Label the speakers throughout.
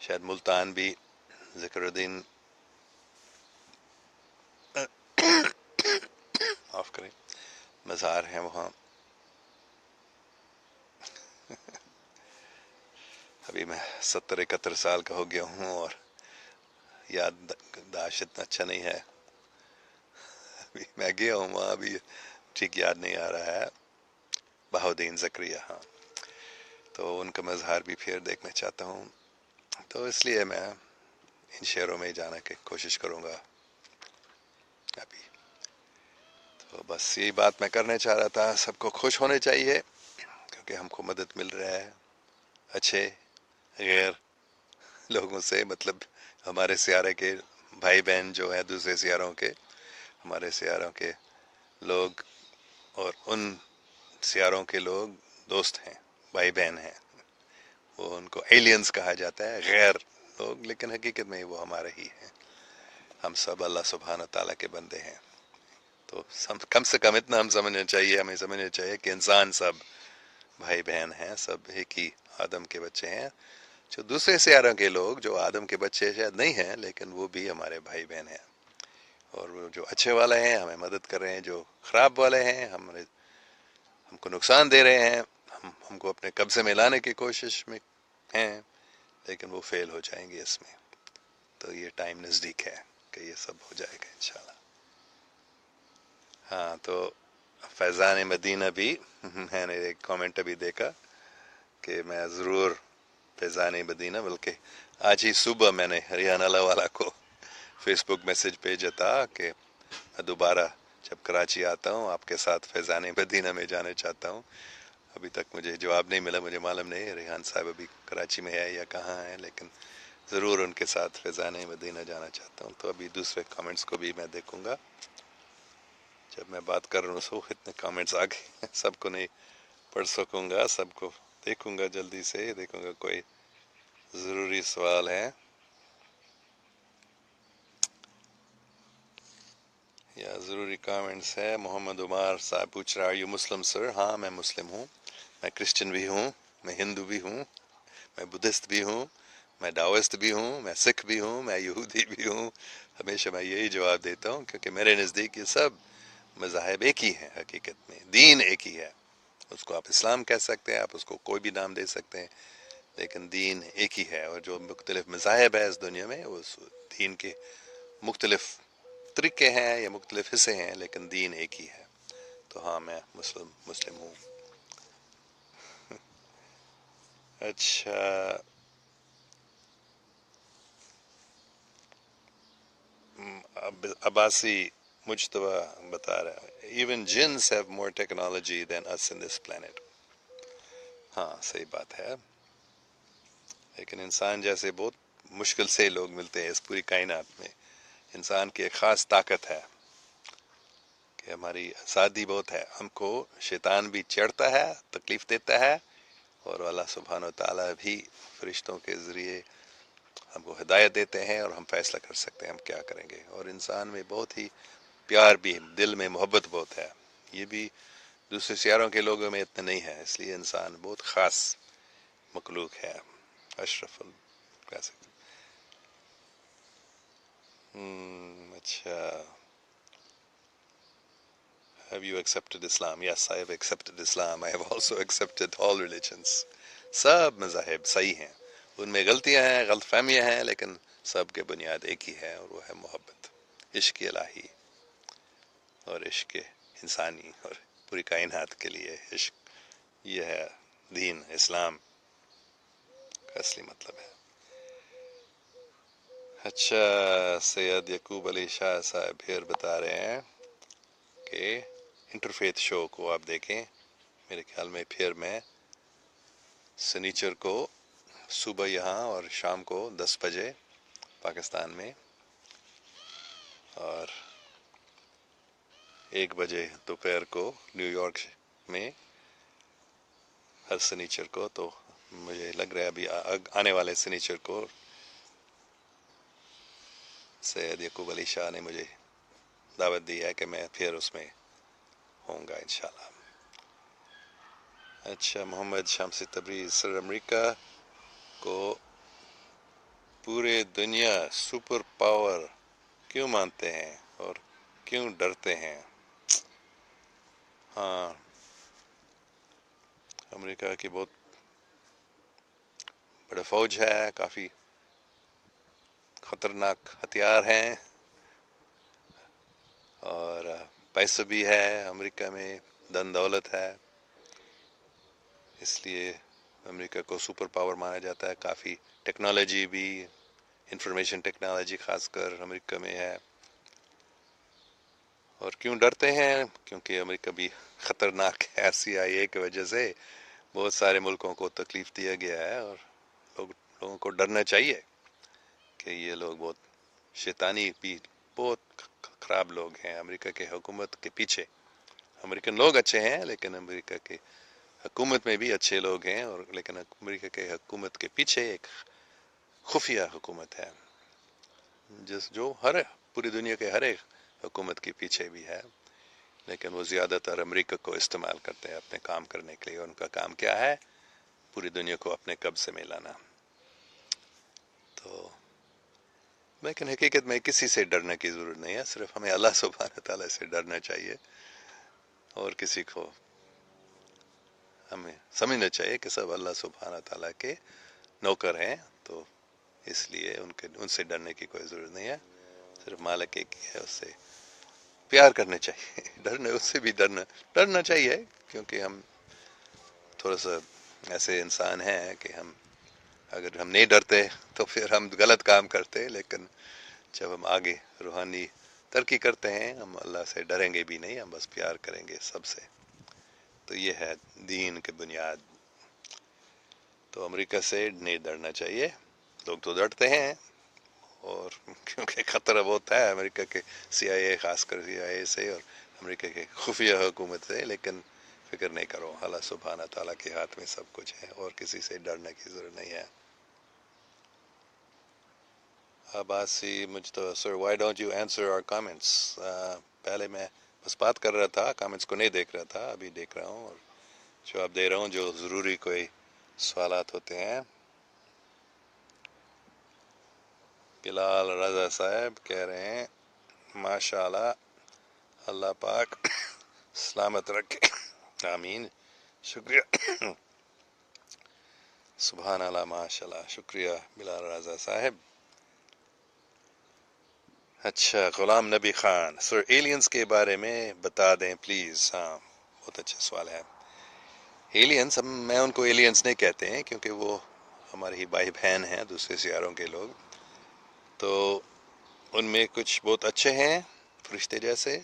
Speaker 1: شاید ملتان بھی ذکر الدین معاف کریں مزار ہیں وہاں. ابھی میں 71 71 سال کا ہو گیا ہوں اور یاد داشت اتنا اچھا نہیں ہے. ابھی میں گیا ہوں وہاں بھی ٹھیک یاد نہیں آ رہا ہے. بہاؤدین زکریہ، ہاں، تو ان کا مظہر بھی پھر دیکھنا چاہتا ہوں. تو اس لیے میں ان شہروں میں جانے کی کوشش کروں گا ابھی. تو بس یہی بات میں کرنا چاہ رہا تھا. سب کو خوش ہونے چاہیے کیونکہ ہم کو مدد مل رہا ہے اچھے غیر لوگوں سے، مطلب ہمارے سیارے کے بھائی بہن جو ہیں دوسرے سیاروں کے، ہمارے سیاروں کے لوگ اور ان سیاروں کے لوگ دوست ہیں، بھائی بہن ہیں. وہ ان کو ایلینز کہا جاتا ہے، غیر لوگ، لیکن حقیقت میں وہ ہمارے ہی ہیں. ہم سب اللہ سبحانہ تعالیٰ کے بندے ہیں. تو کم سے کم اتنا ہمیں سمجھنا چاہیے کہ انسان سب بھائی بہن ہیں، سب ایک ہی آدم کے بچے ہیں. جو دوسرے سیاروں کے لوگ جو آدم کے بچے شاید نہیں ہیں لیکن وہ بھی ہمارے بھائی بہن ہیں. اور وہ جو اچھے والے ہیں ہمیں مدد کر رہے ہیں، جو خراب والے ہیں ہم کو نقصان دے رہے ہیں، ہم کو اپنے قبضے میں لانے کی کوشش میں ہیں، لیکن وہ فیل ہو جائیں گے اس میں. تو یہ ٹائم نزدیک ہے کہ یہ سب ہو جائے گا انشاءاللہ. ہاں، تو فیضان مدینہ بھی میں نے ایک کامنٹ ابھی دیکھا کہ میں ضرور فیضان مدینہ، بلکہ آج ہی صبح میں نے ریحان اللہ والا کو فیس بک میسج بھیجا تھا کہ میں دوبارہ جب کراچی آتا ہوں آپ کے ساتھ فیضان مدینہ میں جانا چاہتا ہوں. ابھی تک مجھے جواب نہیں ملا، مجھے معلوم نہیں ریحان صاحب ابھی کراچی میں ہے یا کہاں ہے، لیکن ضرور ان کے ساتھ فیضان مدینہ جانا چاہتا ہوں. تو ابھی دوسرے کامنٹس کو بھی میں دیکھوں گا. جب میں بات کر رہا ہوں سو اتنے کامنٹس آ گئے، سب کو نہیں پڑھ سکوں گا، سب کو دیکھوں گا، جلدی سے دیکھوں گا. کوئی ضروری سوال ہے یا ضروری کامنٹس ہے؟ محمد عمار صاحب پوچھ رہا ہے یو مسلم سر؟ ہاں میں مسلم ہوں، میں کرسچن بھی ہوں، میں ہندو بھی ہوں، میں بدھسٹ بھی ہوں، میں ڈاوسٹ بھی ہوں، میں سکھ بھی ہوں، میں یہودی بھی ہوں. ہمیشہ میں یہی جواب دیتا ہوں کیونکہ میرے نزدیک یہ سب مذاہب ایک ہی ہیں. حقیقت میں دین ایک ہی ہے. اس کو آپ اسلام کہہ سکتے ہیں، آپ اس کو کوئی بھی نام دے سکتے ہیں، لیکن دین ایک ہی ہے. اور جو مختلف مذاہب ہے اس دنیا میں وہ دین کے مختلف طریقے ہیں یا مختلف حصے ہیں، لیکن دین ایک ہی ہے. تو ہاں میں مسلم ہوں. اچھا، عباسی مجتبہ بتا رہا ہے even jinns have more technology than us in this planet. ہاں صحیح بات ہے، لیکن انسان جیسے بہت مشکل سے لوگ ملتے ہیں اس پوری کائنات میں. انسان کی ایک خاص طاقت ہے کہ ہماری آزادی بہت ہے. ہم کو شیطان بھی چڑھتا ہے، تکلیف دیتا ہے، اور اللہ سبحانہ و تعالیٰ بھی فرشتوں کے ذریعے ہم کو ہدایت دیتے ہیں اور ہم فیصلہ کر سکتے ہیں ہم کیا کریں گے. اور انسان میں بہت ہی پیار بھی، دل میں محبت بہت ہے. یہ بھی دوسرے سیاروں کے لوگوں میں اتنا نہیں ہے، اس لیے انسان بہت خاص مخلوق ہے، اشرف کہہ سکتے. اچھا. Have you accepted Islam? Yes, I have accepted Islam. I have also accepted all religions. سب مذاہب صحیح ہیں، ان میں غلطیاں ہیں، غلط فہمیاں ہیں، لیکن سب کے بنیاد ایک ہی ہے، اور وہ ہے محبت، عشق الہی اور عشق انسانی اور پوری کائنات کے لیے عشق. یہ ہے دین اسلام کا اصلی مطلب ہے. اچھا، سید یعقوب علی شاہ صاحب پھر بتا رہے ہیں کہ انٹرفیتھ شو کو آپ دیکھیں. میرے خیال میں پھر میں سنیچر کو صبح یہاں اور شام کو 10 بجے پاکستان میں، اور 1 بجے دوپہر کو نیو یارک میں ہر سنیچر کو. تو مجھے لگ رہا ہے ابھی آنے والے سنیچر کو سید یعقوب علی شاہ نے مجھے دعوت دی ہے کہ میں پھر اس میں ہوں گا انشاءاللہ. اچھا، محمد شمس تبریز سر، امریکہ کو پورے دنیا سپر پاور کیوں مانتے ہیں اور کیوں ڈرتے ہیں؟ ہاں، امریکہ کی بہت بڑا فوج ہے، کافی خطرناک ہتھیار ہیں، اور پیسہ بھی ہے امریکہ میں، دن دولت ہے، اس لیے امریکہ کو سپر پاور مانا جاتا ہے۔ کافی ٹیکنالوجی بھی، انفارمیشن ٹیکنالوجی خاص کر امریکہ میں ہے۔ اور کیوں ڈرتے ہیں؟ کیونکہ امریکہ بھی خطرناک ہے، CIA کی وجہ سے بہت سارے ملکوں کو تکلیف دیا گیا ہے، اور لوگوں کو ڈرنا چاہیے کہ یہ لوگ بہت شیطانی بھی، بہت خراب لوگ ہیں امریکہ کے حکومت کے پیچھے۔ امریکن لوگ اچھے ہیں، لیکن امریکہ کے حکومت میں بھی اچھے لوگ ہیں، اور لیکن امریکہ کے حکومت کے پیچھے ایک خفیہ حکومت ہے، جو پوری دنیا کے ہر ایک حکومت کے پیچھے بھی ہے، لیکن وہ زیادہ تر امریکہ کو استعمال کرتے ہیں اپنے کام کرنے کے لیے۔ ان کا کام کیا ہے؟ پوری دنیا کو اپنے قبضے میں لانا۔ تو لیکن حقیقت میں کسی سے ڈرنے کی ضرورت نہیں ہے، صرف ہمیں اللہ سبحانہ تعالیٰ سے ڈرنا چاہیے، اور کسی کو ہمیں سمجھنا چاہیے کہ سب اللہ سبحانہ تعالیٰ کے نوکر ہیں، تو اس لیے ان سے ڈرنے کی کوئی ضرورت نہیں ہے، صرف مالک ایک ہی ہے، اس سے پیار کرنا چاہیے۔ اس سے بھی ڈرنا چاہیے، کیونکہ ہم تھوڑا سا ایسے انسان ہیں کہ اگر ہم نہیں ڈرتے تو پھر ہم غلط کام کرتے، لیکن جب ہم آگے روحانی ترقی کرتے ہیں، ہم اللہ سے ڈریں گے بھی نہیں، ہم بس پیار کریں گے سب سے۔ تو یہ ہے دین کی بنیاد۔ تو امریکہ سے نہیں ڈرنا چاہیے، لوگ تو ڈرتے ہیں، اور کیونکہ خطرہ بہت ہے امریکہ کے CIA، خاص کر CIA سے اور امریکہ کے خفیہ حکومت سے، لیکن فکر نہیں کرو، اللہ سبحانہ تعالیٰ کے ہاتھ میں سب کچھ ہے، اور کسی سے ڈرنے کی ضرورت نہیں ہے۔ Abbasi Mujtaba sir, why don't you answer our comments? پہلے میں بس بات کر رہا تھا، کامنٹس کو نہیں دیکھ رہا تھا، ابھی دیکھ رہا ہوں اور جواب دے رہا ہوں جو ضروری کوئی سوالات ہوتے ہیں۔ بلال رضا صاحب کہہ رہے ہیں ماشاء اللہ، اللہ پاک سلامت رکھے، آمین، شکریہ، سبحان اللہ، ماشاء اللہ، شکریہ بلال رضا صاحب۔ اچھا، غلام نبی خان سر، ایلینز کے بارے میں بتا دیں پلیز۔ ہاں، بہت اچھا سوال ہے۔ ایلینز، میں ان کو ایلینز نہیں کہتے ہیں، کیونکہ وہ ہمارے ہی بھائی بہن ہیں دوسرے سیاروں کے لوگ، تو ان میں کچھ بہت اچھے ہیں فرشتے جیسے،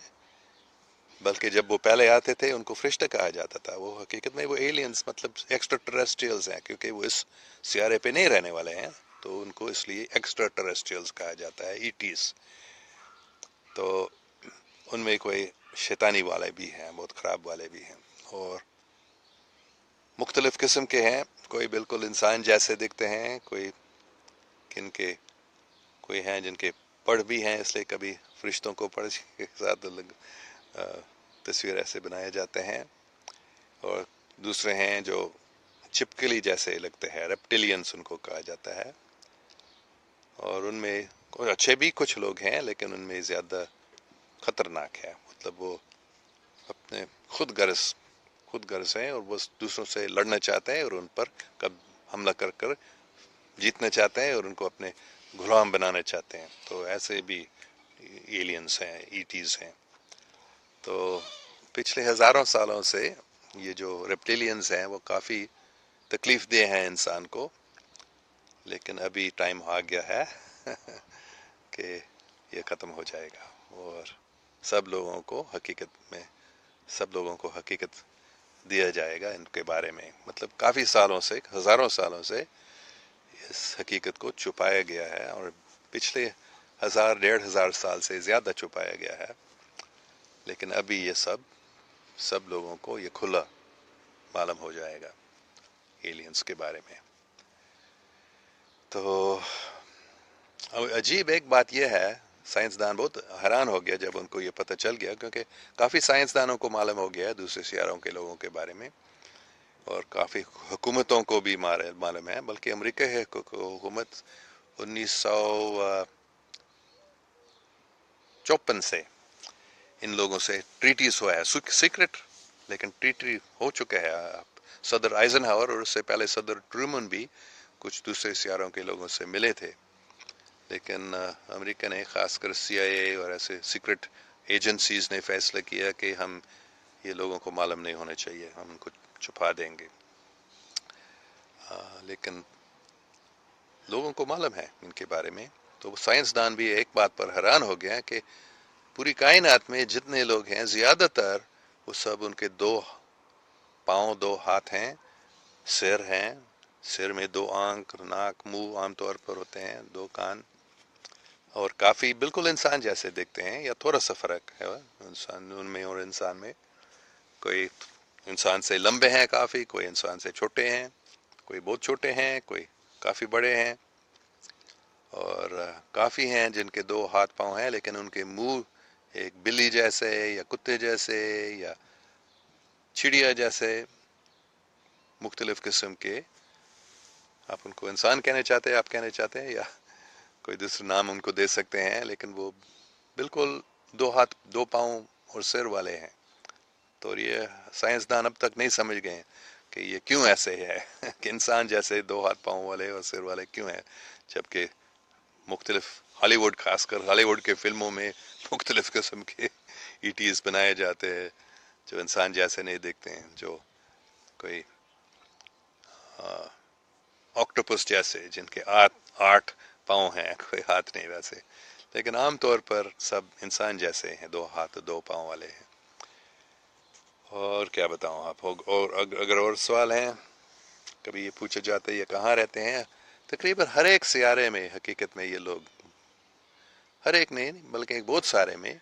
Speaker 1: بلکہ جب وہ پہلے آتے تھے ان کو فرشتہ کہا جاتا تھا، وہ حقیقت میں وہ ایلینز مطلب ایکسٹرا ٹریسٹریلز ہیں، کیونکہ وہ اس سیارے پہ نہیں رہنے والے ہیں، تو ان کو اس لیے ایکسٹرا ٹریسٹریلز کہا جاتا ہے، ETs۔ تو ان میں کوئی شیطانی والے بھی ہیں، بہت خراب والے بھی ہیں، اور مختلف قسم کے ہیں، کوئی بالکل انسان جیسے دکھتے ہیں، کوئی ہیں جن کے پڑھ بھی ہیں، اس لیے کبھی فرشتوں کو پڑھ کے ساتھ تصویر ایسے بنائے جاتے ہیں، اور دوسرے ہیں جو چپکلی جیسے لگتے ہیں، ریپٹیلینز ان کو کہا جاتا ہے، اور ان میں کچھ اچھے بھی کچھ لوگ ہیں، لیکن ان میں زیادہ خطرناک ہے، مطلب وہ اپنے خود غرض ہیں، اور بس دوسروں سے لڑنا چاہتے ہیں، اور ان پر حملہ کر جیتنا چاہتے ہیں، اور ان کو اپنے غلام بنانا چاہتے ہیں، تو ایسے بھی ایلینز ہیں، ETs ہیں۔ تو پچھلے ہزاروں سالوں سے یہ جو ریپٹیلینز ہیں وہ کافی تکلیف دہ ہیں انسان کو، لیکن ابھی ٹائم آ گیا ہے کہ یہ ختم ہو جائے گا، اور سب لوگوں کو حقیقت دیا جائے گا ان کے بارے میں، مطلب کافی سالوں سے، ہزاروں سالوں سے اس حقیقت کو چھپایا گیا ہے، اور پچھلے 1000-1500 سال سے زیادہ چھپایا گیا ہے، لیکن ابھی یہ سب لوگوں کو یہ کھلا معلوم ہو جائے گا ایلینز کے بارے میں۔ تو عجیب ایک بات یہ ہے، سائنسدان بہت حیران ہو گیا جب ان کو یہ پتہ چل گیا، کیونکہ کافی سائنسدانوں کو معلوم ہو گیا ہے دوسرے سیاروں کے لوگوں کے بارے میں، اور کافی حکومتوں کو بھی معلوم ہے، بلکہ امریکہ حکومت 1954 سے ان لوگوں سے ٹریٹیز ہوا ہے، سیکرٹ لیکن ٹریٹی ہو چکا ہے. صدر آئزن ہاور اور اس سے پہلے صدر ٹرومن بھی کچھ دوسرے سیاروں کے لوگوں سے ملے تھے، لیکن امریکہ نے خاص کر سی آئی اے اور ایسے سیکرٹ ایجنسیز نے فیصلہ کیا کہ ہم یہ لوگوں کو معلوم نہیں ہونا چاہیے، ہم ان کو چھپا دیں گے. لیکن لوگوں کو معلوم ہے ان کے بارے میں. تو سائنسدان بھی ایک بات پر حیران ہو گیا کہ پوری کائنات میں جتنے لوگ ہیں زیادہ تر وہ سب ان کے 2 پاؤں 2 ہاتھ ہیں، سر ہیں، سر میں 2 آنکھ، ناک، منہ عام طور پر ہوتے ہیں، 2 کان، اور کافی بالکل انسان جیسے دیکھتے ہیں، یا تھوڑا سا فرق ہے انسان ان میں اور انسان میں. کوئی انسان سے لمبے ہیں کافی، کوئی انسان سے چھوٹے ہیں، کوئی بہت چھوٹے ہیں، کوئی کافی بڑے ہیں، اور کافی ہیں جن کے 2 ہاتھ پاؤں ہیں لیکن ان کے منہ ایک بلی جیسے یا کتے جیسے یا چڑیا جیسے مختلف قسم کے. آپ ان کو انسان کہنا چاہتے ہیں، آپ کہنا چاہتے ہیں، یا کوئی دوسرا نام ان کو دے سکتے ہیں، لیکن وہ بالکل 2 ہاتھ 2 پاؤں اور سر والے ہیں. تو یہ سائنسدان اب تک نہیں سمجھ گئے کہ یہ کیوں ایسے ہے کہ انسان جیسے 2 ہاتھ پاؤں والے اور سر والے کیوں ہیں، جبکہ مختلف ہالی ووڈ، خاص کر ہالی ووڈ کے فلموں میں مختلف قسم کے ای ٹیز بنائے جاتے ہیں جو انسان جیسے نہیں دیکھتے ہیں، جو کوئی آکٹوپس جیسے جن کے 8 پاؤں ہیں، کوئی ہاتھ نہیں ویسے، لیکن عام طور پر سب انسان جیسے ہیں، 2 ہاتھ 2 پاؤں والے ہیں. اور کیا بتاؤں آپ، اور اگر اور سوال ہیں کبھی یہ پوچھا جاتا ہے یہ کہاں رہتے ہیں. تقریباً ہر ایک سیارے میں حقیقت میں یہ لوگ، ہر ایک نہیں بلکہ بہت سارے میں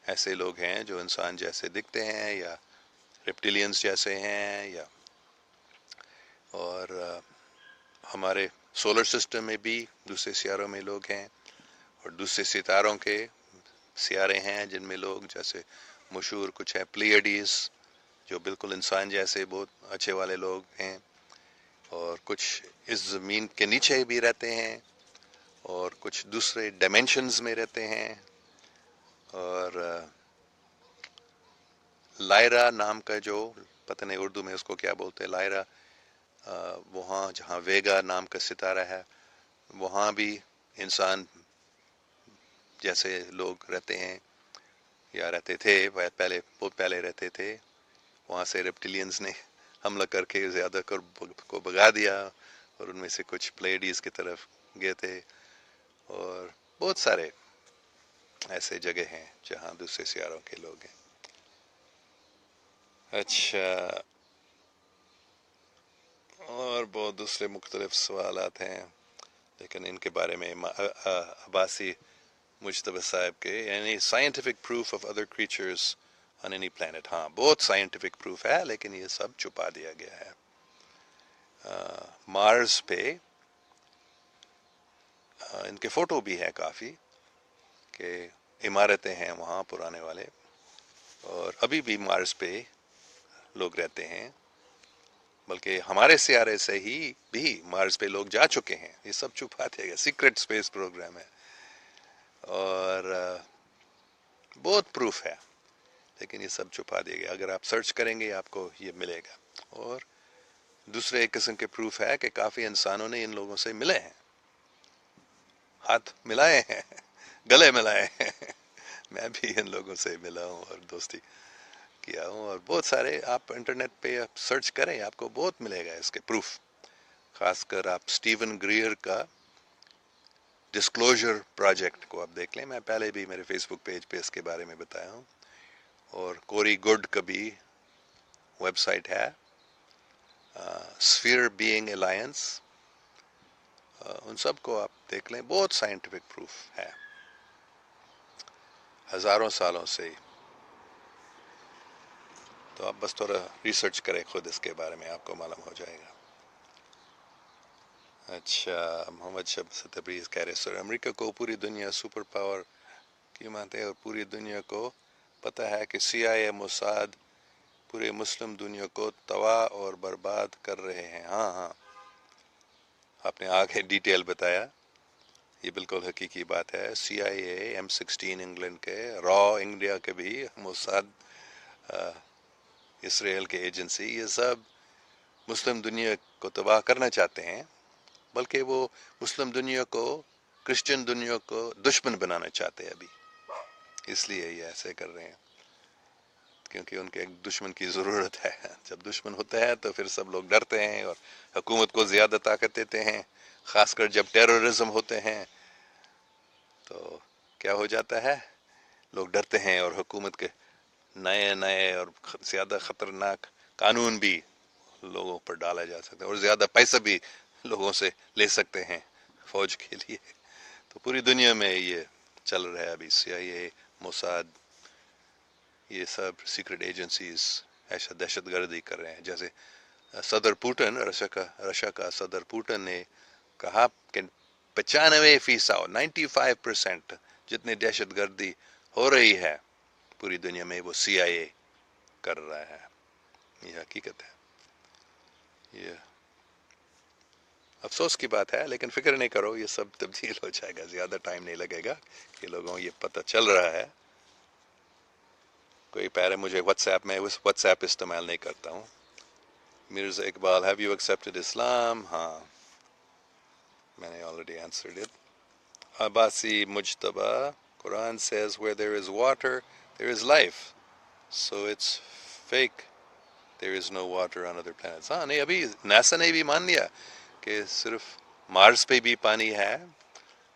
Speaker 1: ایسے لوگ ہیں جو انسان جیسے دکھتے ہیں، یا ریپٹیلینز جیسے ہیں، یا اور ہمارے سولر سسٹم میں بھی دوسرے سیاروں میں لوگ ہیں، اور دوسرے ستاروں کے سیارے ہیں جن میں لوگ، جیسے مشہور کچھ ہیں پلیڈیز جو بالکل انسان جیسے بہت اچھے والے لوگ ہیں، اور کچھ اس زمین کے نیچے بھی رہتے ہیں، اور کچھ دوسرے ڈائمینشنز میں رہتے ہیں. اور لائرا نام کا جو، پتہ نہیں اردو میں اس کو کیا بولتے ہیں، لائرا، وہاں جہاں ویگا نام کا ستارہ ہے وہاں بھی انسان جیسے لوگ رہتے ہیں، یا رہتے تھے، پہلے بہت پہلے رہتے تھے. وہاں سے ریپٹیلینز نے حملہ کر کے زیادہ کو بھگا دیا، اور ان میں سے کچھ پلیڈیز کی طرف گئے تھے. اور بہت سارے ایسے جگہ ہیں جہاں دوسرے سیاروں کے لوگ ہیں. اچھا، اور بہت دوسرے مختلف سوالات ہیں، لیکن ان کے بارے میں عباسی مجتبی صاحب کے، یعنی scientific proof of other creatures on any planet. ہاں بہت سائنٹیفک پروف ہے لیکن یہ سب چھپا دیا گیا ہے. مارس پہ ان کے فوٹو بھی ہے کافی، کہ عمارتیں ہیں وہاں پرانے والے، اور ابھی بھی مارس پہ لوگ رہتے ہیں، بلکہ ہمارے سیارے سے ہی بھی مارس پہ لوگ جا چکے ہیں. یہ سب چھپا دیا گیا، سیکرٹ اسپیس پروگرام ہے، اور بہت پروف ہے لیکن یہ سب چھپا دیا گیا. اگر آپ سرچ کریں گے آپ کو یہ ملے گا. اور دوسرے ایک قسم کے پروف ہے کہ کافی انسانوں نے ان لوگوں سے ملے ہیں، ہاتھ ملائے ہیں، گلے ملائے ہیں. میں بھی ان لوگوں سے ملا ہوں اور دوستی کیا ہوں، اور بہت سارے آپ انٹرنیٹ پہ سرچ کریں آپ کو بہت ملے گا اس کے پروف. خاص کر آپ اسٹیون گریئر کا ڈسکلوجر پروجیکٹ کو آپ دیکھ لیں. میں پہلے بھی میرے فیس بک پیج پہ اس کے بارے میں بتایا ہوں. اور کوری گڈ کا بھی ویب سائٹ ہے، اسفیئر بینگ الائنس. ان سب کو آپ دیکھ لیں، بہت سائنٹیفک پروف ہے ہزاروں سالوں سے. تو آپ بس تھوڑا ریسرچ کریں خود اس کے بارے میں، آپ کو معلوم ہو جائے گا. اچھا، محمد شب سے تبریز کہہ رہے سر امریکہ کو پوری دنیا سپر پاور کیوں مانتے ہیں، اور پوری دنیا کو پتہ ہے کہ سی آئی اے موساد پورے مسلم دنیا کو تباہ اور برباد کر رہے ہیں. ہاں، آپ نے آگے ڈیٹیل بتایا. یہ بالکل حقیقی بات ہے. CIA M16 انگلینڈ کے، را انڈیا کے بھی، موساد اسرائیل کے ایجنسی، یہ سب مسلم دنیا کو تباہ کرنا چاہتے ہیں، بلکہ وہ مسلم دنیا کو، کرسچن دنیا کو دشمن بنانا چاہتے ہیں ابھی. اس لیے یہ ایسے کر رہے ہیں، کیونکہ ان کے ایک دشمن کی ضرورت ہے. جب دشمن ہوتا ہے تو پھر سب لوگ ڈرتے ہیں اور حکومت کو زیادہ طاقت دیتے ہیں. خاص کر جب ٹیررزم ہوتے ہیں تو کیا ہو جاتا ہے، لوگ ڈرتے ہیں اور حکومت کے نئے نئے اور زیادہ خطرناک قانون بھی لوگوں پر ڈالا جا سکتا ہے، اور زیادہ پیسہ بھی لوگوں سے لے سکتے ہیں فوج کے لیے. تو پوری دنیا میں یہ چل رہا ہے ابھی. CIA، موساد، یہ سب سیکرٹ ایجنسیز ایسا دہشت گردی کر رہے ہیں. جیسے صدر پوٹن، رشیا کا صدر پوٹن نے کہا کہ 95% جتنی دہشت گردی ہو رہی ہے پوری دنیا میں وہ CIA کر رہا ہے. یہ حقیقت ہے. یہ افسوس کی بات ہے، لیکن فکر نہیں کرو، یہ سب تبدیل ہو جائے گا. زیادہ ٹائم نہیں لگے گا کہ لوگوں یہ پتہ چل رہا ہے. کوئی پہلے مجھے میں واٹس ایپ استعمال نہیں کرتا ہوں. Mirza Iqbal, have you accepted Islam? ہاں، میں نے already answered it. Abbasi Mujtaba, Quran says where there is water there is life, so it's fake there is no water on other planets. ہاں نہیں، ابھی ناسا نے بھی مان لیا کہ صرف مارس پہ بھی پانی ہے،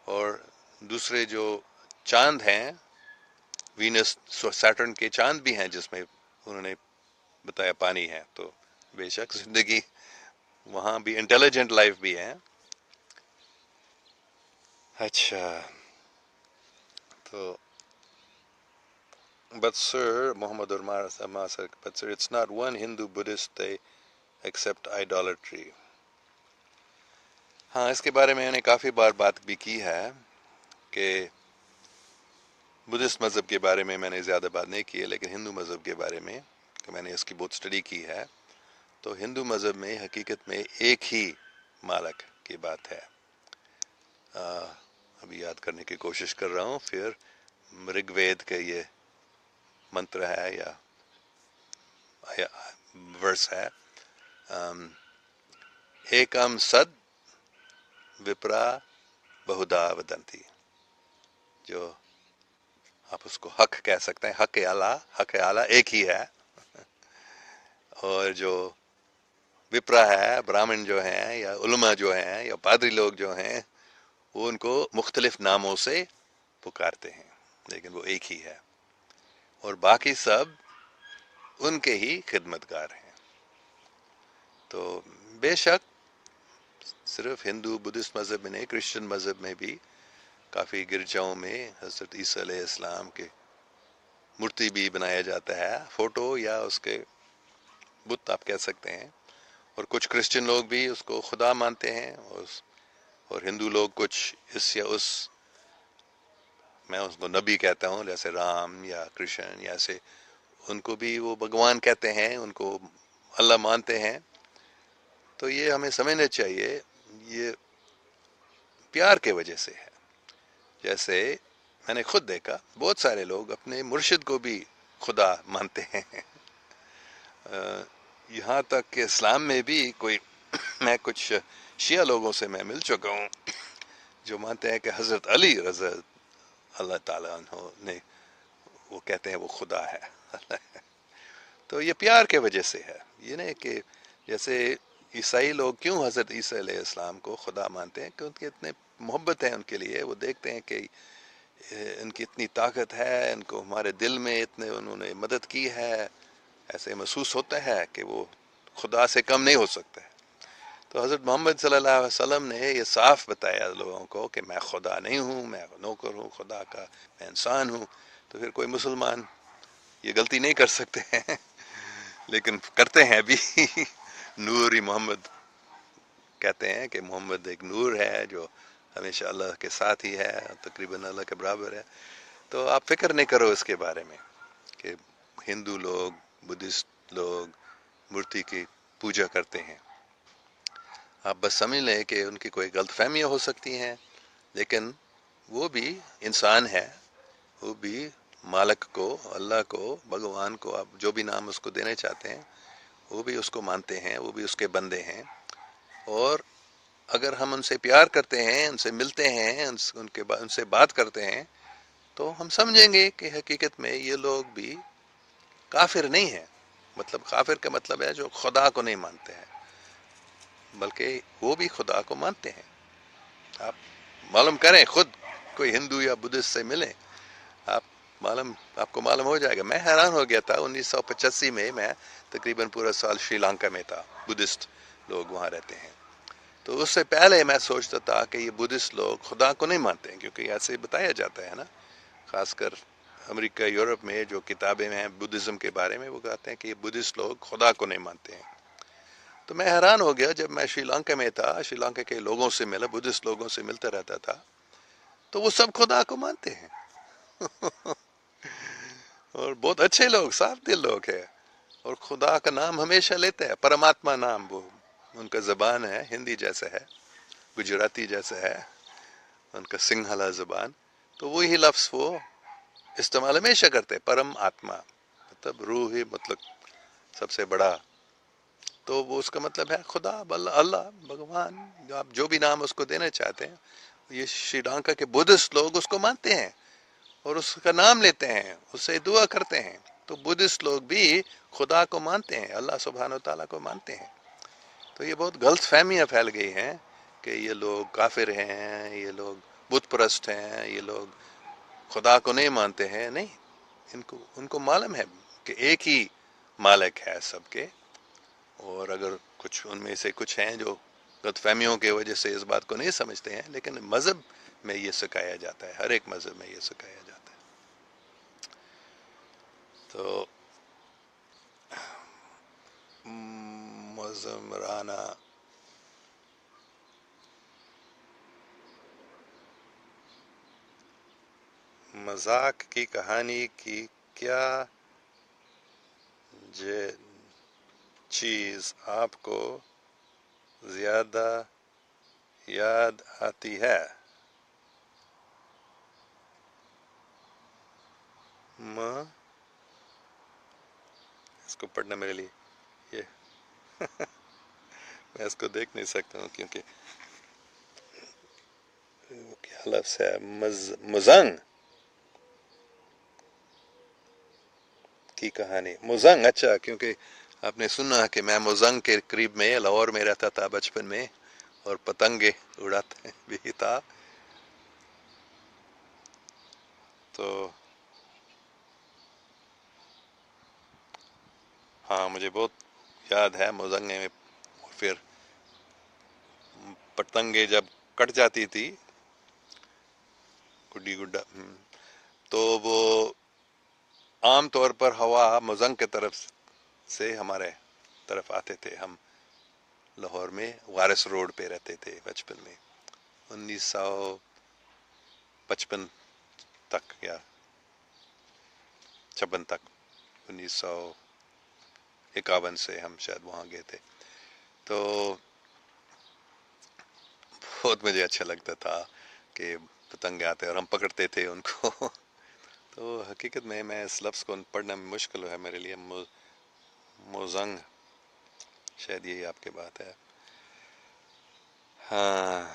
Speaker 1: اور دوسرے جو چاند ہیں، وینس، سیٹرن کے چاند بھی ہیں جس میں انہوں نے بتایا پانی ہے. تو بے شک زندگی وہاں بھی، انٹیلیجنٹ لائف بھی ہے. اچھا، تو but sir, Muhammad Umar, but sir, it's not one Hindu Buddhist they accept idolatry. ہاں، اس کے بارے میں نے کافی بار بات بھی کی ہے کہ بدھسٹ مذہب کے بارے میں نے زیادہ بات نہیں کی ہے، لیکن ہندو مذہب کے بارے میں کہ میں نے اس کی بہت اسٹڈی کی ہے. تو ہندو مذہب میں حقیقت میں ایک ہی مالک کی بات ہے. ابھی یاد کرنے کی کوشش کر رہا ہوں. پھر رگ وید کا یہ منتر ہے یا ورس ہے، ایکم سد وپرا بہودا ودنتی، جو آپ اس کو حق کہہ سکتے ہیں. حق اعلیٰ ایک ہی ہے، اور جو وپرا ہے، برامن جو ہیں یا علماء جو ہیں یا پادری لوگ جو ہیں، وہ ان کو مختلف ناموں سے پکارتے ہیں، لیکن وہ ایک ہی ہے، اور باقی سب ان کے ہی خدمتگار ہیں. تو بے شک صرف ہندو بدھسٹ مذہب میں نہیں، کرسچن مذہب میں بھی کافی گرجاؤں میں حضرت عیسیٰ علیہ السلام کے مورتی بھی بنایا جاتا ہے، فوٹو یا اس کے بت آپ کہہ سکتے ہیں. اور کچھ کرسچن لوگ بھی اس کو خدا مانتے ہیں، اور ہندو لوگ کچھ اس یا اس، میں اس کو نبی کہتا ہوں، جیسے رام یا کرشن یا ایسے، ان کو بھی وہ بھگوان کہتے ہیں، ان کو اللہ مانتے ہیں. تو یہ ہمیں سمجھنا چاہیے، یہ پیار کے وجہ سے ہے. جیسے میں نے خود دیکھا بہت سارے لوگ اپنے مرشد کو بھی خدا مانتے ہیں. یہاں تک کہ اسلام میں بھی میں کچھ شیعہ لوگوں سے میں مل چکا ہوں جو مانتے ہیں کہ حضرت علی رضی اللہ تعالیٰ عنہ نے، وہ کہتے ہیں وہ خدا ہے. تو یہ پیار کے وجہ سے ہے. یہ نہیں کہ جیسے عیسائی لوگ کیوں حضرت عیسیٰ علیہ السلام کو خدا مانتے ہیں، کیونکہ اتنے محبت ہے ان کے لیے. وہ دیکھتے ہیں کہ ان کی اتنی طاقت ہے، ان کو ہمارے دل میں اتنے انہوں نے مدد کی ہے، ایسے محسوس ہوتا ہے کہ وہ خدا سے کم نہیں ہو سکتے. تو حضرت محمد صلی اللہ علیہ وسلم نے یہ صاف بتایا لوگوں کو کہ میں خدا نہیں ہوں، میں نوکر ہوں خدا کا، میں انسان ہوں. تو پھر کوئی مسلمان یہ غلطی نہیں کر سکتے ہیں، لیکن کرتے ہیں بھی. نوری محمد کہتے ہیں کہ محمد ایک نور ہے جو ہمیشہ اللہ کے ساتھ ہی ہے، تقریباً اللہ کے برابر ہے. تو آپ فکر نہیں کرو اس کے بارے میں کہ ہندو لوگ، بدھسٹ لوگ مورتی کی پوجا کرتے ہیں. آپ بس سمجھ لیں کہ ان کی کوئی غلط فہمیاں ہو سکتی ہیں، لیکن وہ بھی انسان ہے، وہ بھی مالک کو، اللہ کو، بھگوان کو، آپ جو بھی نام اس کو دینے چاہتے ہیں، وہ بھی اس کو مانتے ہیں، وہ بھی اس کے بندے ہیں. اور اگر ہم ان سے پیار کرتے ہیں، ان سے ملتے ہیں، ان سے بات کرتے ہیں، تو ہم سمجھیں گے کہ حقیقت میں یہ لوگ بھی کافر نہیں ہیں. مطلب کافر کا مطلب ہے جو خدا کو نہیں مانتے ہیں، بلکہ وہ بھی خدا کو مانتے ہیں. آپ معلوم کریں، خود کوئی ہندو یا بدھسٹ سے ملیں، آپ آپ کو معلوم ہو جائے گا. میں حیران ہو گیا تھا 1985 میں تقریباً پورا سال شری لنکا میں تھا. بدھسٹ لوگ وہاں رہتے ہیں. تو اس سے پہلے میں سوچتا تھا کہ یہ بدھسٹ لوگ خدا کو نہیں مانتے ہیں، کیونکہ ایسے بتایا جاتا ہے نا، خاص کر امریکہ، یورپ میں جو کتابیں ہیں بدھزم کے بارے میں، وہ کہتے ہیں کہ یہ بدھسٹ لوگ خدا کو نہیں مانتے ہیں. تو میں حیران ہو گیا جب میں شری لنکا میں تھا، شری لنکا کے لوگوں سے ملا، بدھسٹ لوگوں سے ملتا رہتا تھا، تو وہ سب خدا کو مانتے ہیں. اور بہت اچھے لوگ، صاف دل لوگ ہیں، اور خدا کا نام ہمیشہ لیتے ہیں، پرماتما نام. وہ ان کا زبان ہے ہندی جیسا ہے، گجراتی جیسا ہے ان کا سنگھلا زبان. تو وہی لفظ وہ استعمال ہمیشہ کرتے ہیں، پرم آتما مطلب روح، مطلب سب سے بڑا. تو وہ اس کا مطلب ہے خدا، اللہ، بھگوان، آپ جو بھی نام اس کو دینا چاہتے ہیں. یہ شری لنکا کے بدھسٹ لوگ اس کو مانتے ہیں اور اس کا نام لیتے ہیں، اس سے دعا کرتے ہیں. تو بدھسٹ لوگ بھی خدا کو مانتے ہیں، اللہ سبحانہ و تعالیٰ کو مانتے ہیں. تو یہ بہت غلط فہمیاں پھیل گئی ہیں کہ یہ لوگ کافر ہیں، یہ لوگ بت پرست ہیں، یہ لوگ خدا کو نہیں مانتے ہیں. نہیں، ان کو معلوم ہے کہ ایک ہی مالک ہے سب کے. اور اگر کچھ ان میں سے کچھ ہیں جو غلط فہمیوں کی وجہ سے اس بات کو نہیں سمجھتے ہیں، لیکن مذہب میں یہ سکھایا جاتا ہے، ہر ایک مذہب میں یہ سکھایا جاتا ہے. تو مزمرانہ مذاق کی کہانی کی کیا چیز آپ کو زیادہ یاد آتی ہے؟ اس کو پڑھنا میرے لیے، یہ میں اس کو دیکھ نہیں سکتا ہوں کیونکہ کیا لفظ ہے، مزنگ کی کہانی. مزنگ، اچھا، کیونکہ آپ نے سنا کہ میں مزنگ کے قریب میں لاہور میں رہتا تھا بچپن میں، اور پتنگیں اڑاتے بھی تھا. تو ہاں، مجھے بہت یاد ہے مزنگ میں. پھر پتنگیں جب کٹ جاتی تھی، گڈی گڈا، تو وہ عام طور پر ہوا مزنگ کے طرف سے ہمارے طرف آتے تھے. ہم لاہور میں وارث روڈ پہ رہتے تھے بچپن میں، 1955 تک یا 56 تک. 1951 سے ہم شاید وہاں گئے تھے. تو بہت مجھے اچھا لگتا تھا کہ پتنگ آتے اور ہم پکڑتے تھے ان کو. تو حقیقت میں اس لفظ کو پڑھنا مشکل ہے میرے لیے. موزنگ، شاید یہی آپ کی بات ہے. ہاں،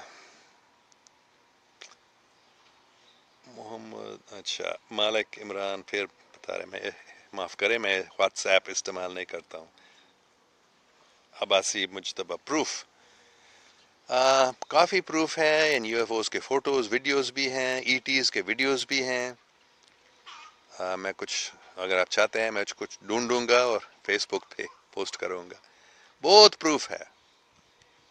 Speaker 1: محمد، اچھا، مالک عمران پھر بتا رہے. میں معاف کریں، میں واٹس ایپ استعمال نہیں کرتا ہوں. عباسی مجتبہ، پروف کافی پروف ہے. ان یو ایف اوز کے فوٹوز، ویڈیوز بھی ہیں، ای ٹیز کے ویڈیوز بھی ہیں. میں کچھ، اگر آپ چاہتے ہیں میں کچھ ڈھونڈوں گا اور فیس بک پہ پوسٹ کروں گا. بہت پروف ہے.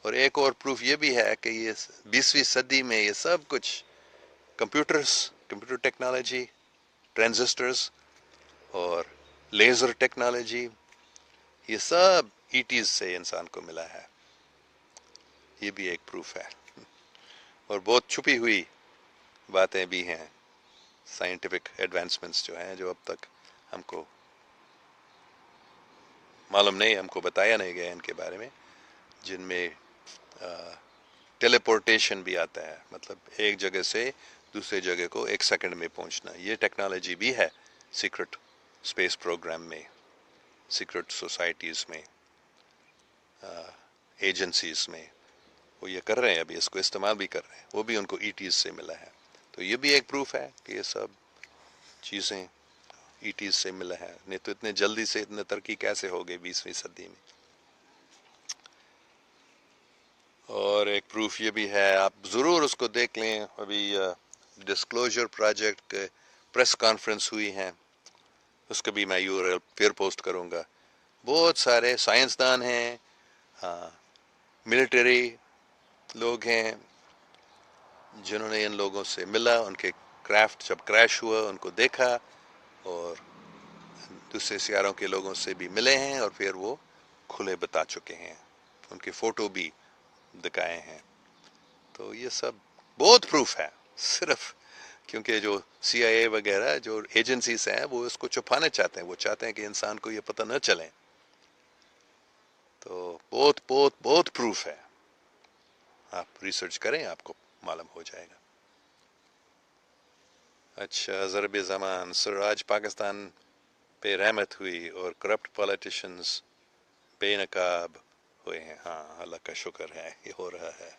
Speaker 1: اور ایک اور پروف یہ بھی ہے کہ یہ 20ویں صدی میں یہ سب کچھ کمپیوٹر ٹیکنالوجی، ٹرانزسٹرز اور لیزر ٹیکنالوجی، یہ سب ایٹیز سے انسان کو ملا ہے. یہ بھی ایک پروف ہے. اور بہت چھپی ہوئی باتیں بھی ہیں، سائنٹیفک ایڈوانسمنٹس جو ہیں، جو اب تک ہم کو معلوم نہیں، ہم کو بتایا نہیں گیا ان کے بارے میں، جن میں ٹیلی پورٹیشن بھی آتا ہے، مطلب ایک جگہ سے دوسرے جگہ کو ایک سیکنڈ میں پہنچنا، یہ ٹیکنالوجی بھی ہے سیکرٹ اسپیس پروگرام میں، سیکرٹ سوسائٹیز میں، ایجنسیز میں وہ یہ کر رہے ہیں، ابھی اس کو استعمال بھی کر رہے ہیں، وہ بھی ان کو ای ٹیز سے ملا ہے. تو یہ بھی ایک پروف ہے کہ یہ سب چیزیں ای ٹیز سے ملا ہے، نہیں تو اتنے جلدی سے اتنے ترقی کیسے ہو گئی 20ویں صدی میں. اور ایک پروف یہ بھی ہے، آپ ضرور اس کو دیکھ لیں، ابھی ڈسکلوجر پروجیکٹ کے پریس کانفرنس ہوئی ہیں، اس کا بھی میں یو آر ایل پھر پوسٹ کروں گا. بہت سارے سائنسدان ہیں، ملٹری لوگ ہیں، جنہوں نے ان لوگوں سے ملا، ان کے کرافٹ جب کریش ہوا ان کو دیکھا، اور دوسرے سیاروں کے لوگوں سے بھی ملے ہیں، اور پھر وہ کھلے بتا چکے ہیں، ان کے فوٹو بھی دکھائے ہیں. تو یہ سب بہت پروف ہے، صرف کیونکہ جو سی آئی اے وغیرہ جو ایجنسیز ہیں وہ اس کو چھپانا چاہتے ہیں، وہ چاہتے ہیں کہ انسان کو یہ پتہ نہ چلے. تو بہت بہت بہت پروف ہے، آپ ریسرچ کریں آپ کو معلوم ہو جائے گا. اچھا، ضرب زمان سر، آج پاکستان پہ رحمت ہوئی اور کرپٹ پالیٹیشنز بے نقاب ہوئے ہیں. ہاں، اللہ کا شکر ہے یہ ہو رہا ہے.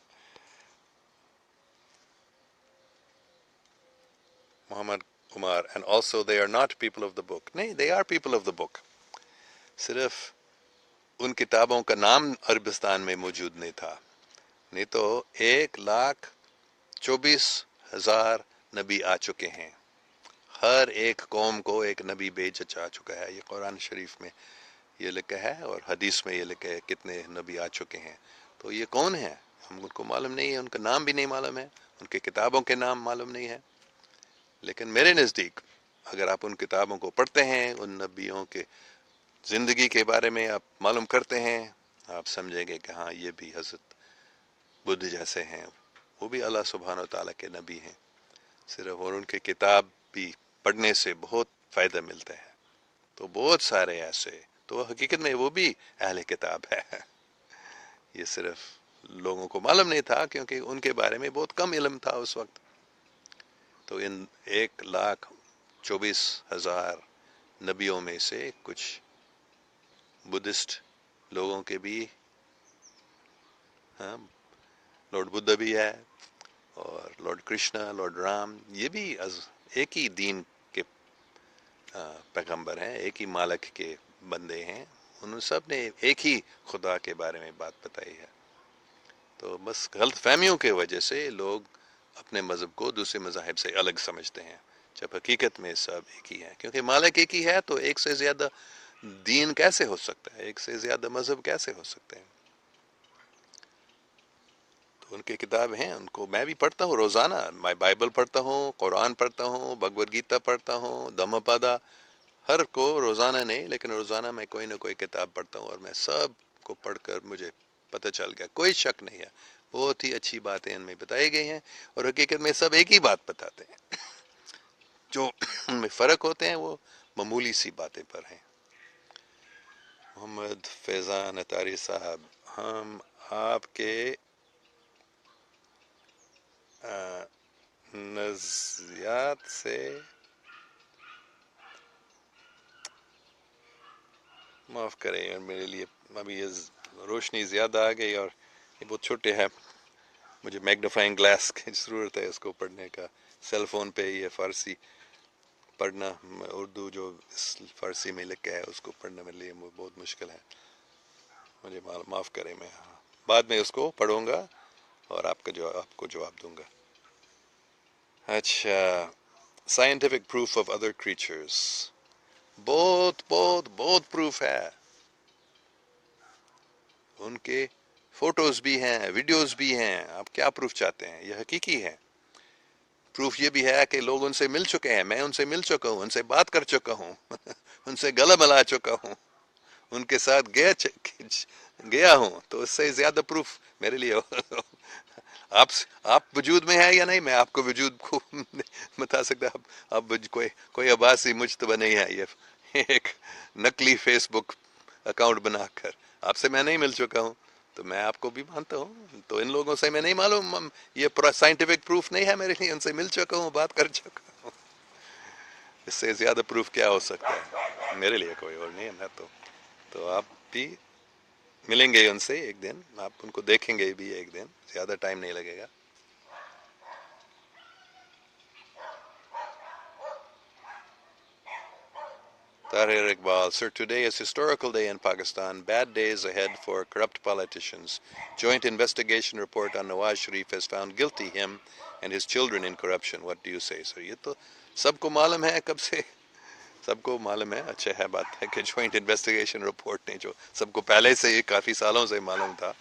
Speaker 1: Muhammad Umar and also they are not people of the book. نہیں، they are people of the book. صرف ان کتابوں کا نام عربستان میں موجود نہیں تھا، نہیں تو 1,24,000 نبی آ چکے ہیں. ہر ایک قوم کو ایک نبی بھیجا جا چکا ہے، یہ قرآن شریف میں یہ لکھا ہے، اور حدیث میں یہ لکھا ہے کتنے نبی آ چکے ہیں. تو یہ کون ہیں ہم کو معلوم نہیں ہے، ان کا نام بھی نہیں معلوم ہے، ان کے کتابوں کے نام معلوم نہیں ہے. لیکن میرے نزدیک اگر آپ ان کتابوں کو پڑھتے ہیں، ان نبیوں کے زندگی کے بارے میں آپ معلوم کرتے ہیں، آپ سمجھیں گے کہ ہاں یہ بھی حضرت بدھ جیسے ہیں، وہ بھی اللہ سبحانہ و تعالیٰ کے نبی ہیں. صرف اور ان کے کتاب بھی پڑھنے سے بہت فائدہ ملتا ہے. تو بہت سارے ایسے، تو حقیقت میں وہ بھی اہل کتاب ہے. یہ صرف لوگوں کو معلوم نہیں تھا کیونکہ ان کے بارے میں بہت کم علم تھا اس وقت. تو ان 1,24,000 نبیوں میں سے کچھ بدھسٹ لوگوں کے بھی، ہاں، لارڈ بدھا بھی ہے، اور لارڈ کرشنا، لارڈ رام، یہ بھی ایک ہی دین کے پیغمبر ہیں، ایک ہی مالک کے بندے ہیں. انہوں سب نے ایک ہی خدا کے بارے میں بات بتائی ہے. تو بس غلط فہمیوں کی وجہ سے لوگ اپنے مذہب کو دوسرے مذاہب سے الگ سمجھتے ہیں، جب حقیقت میں سب ایک ہی ہے. کیونکہ مالک ایک ہی ہے تو ایک سے زیادہ دین کیسے ہو سکتا ہے، ایک سے زیادہ مذہب کیسے ہو سکتے ہیں. تو ان کی کتاب ہیں، ان کو میں بھی پڑھتا ہوں روزانہ. میں بائبل پڑھتا ہوں، قرآن پڑھتا ہوں، بھگوت گیتا پڑھتا ہوں، دھما پادا، ہر کو روزانہ نہیں لیکن روزانہ میں کوئی نہ کوئی کتاب پڑھتا ہوں، اور میں سب کو پڑھ کر مجھے پتہ چل گیا، کوئی شک نہیں ہے، بہت ہی اچھی باتیں ان میں بتائی گئی ہیں. اور حقیقت میں سب ایک ہی بات بتاتے ہیں، جو ان میں فرق ہوتے ہیں وہ معمولی سی باتیں پر ہیں. محمد فیضان اتاری صاحب، ہم آپ کے نظریات سے معاف کریں، اور میرے لیے ابھی یہ روشنی زیادہ آ گئی اور یہ بہت چھوٹے ہے، مجھے میگنیفائنگ گلاس کی ضرورت ہے اس کو پڑھنے کا. سیل فون پہ یہ فارسی پڑھنا، اردو جو اس فارسی میں لکھا ہے اس کو پڑھنے میں لیے بہت مشکل ہے. مجھے معاف کریں، میں بعد میں اس کو پڑھوں گا اور آپ کو جواب دوں گا. اچھا، scientific proof of other creatures, بہت بہت بہت پروف ہے. ان کے فوٹوز بھی ہیں، ویڈیوز بھی ہیں. آپ کیا پروف چاہتے ہیں؟ یہ حقیقی ہے. پروف یہ بھی ہے کہ لوگ ان سے مل چکے ہیں، میں ان سے مل چکا ہوں، ان سے بات کر چکا ہوں، ان سے گلا ملا چکا ہوں، ان کے ساتھ گیا ہوں. تو اس سے زیادہ پروف میرے لیے آپ وجود میں ہے یا نہیں، میں آپ کو وجود کو بتا سکتا. اب کوئی عباسی مجتبی نہیں ہے، یہ ایک نقلی فیس بک اکاؤنٹ بنا کر آپ سے میں نہیں مل چکا ہوں. تو میں آپ کو بھی مانتا ہوں. تو ان لوگوں سے میں نہیں معلوم، یہ سائنٹیفک پروف نہیں ہے میرے لیے، ان سے مل چکا ہوں، بات کر چکا ہوں. اس سے زیادہ پروف کیا ہو سکتا ہے میرے لیے؟ کوئی اور نہیں ہے. میں تو آپ بھی ملیں گے ان سے ایک دن، آپ ان کو دیکھیں گے بھی ایک دن، زیادہ ٹائم نہیں لگے گا. Tahir Iqbal, sir, today is historical day in Pakistan. Bad days ahead for corrupt politicians. Joint investigation report on Nawaz Sharif has found guilty him and his children in corruption. What do you say, sir? یہ تو سب کو معلوم ہے کب سے، سب کو معلوم ہے. اچھا ہے بات ہے کہ جوائنٹ انویسٹیگیشن رپورٹ نے جو سب کو پہلے سے ہی کافی سالوں سے معلوم تھا،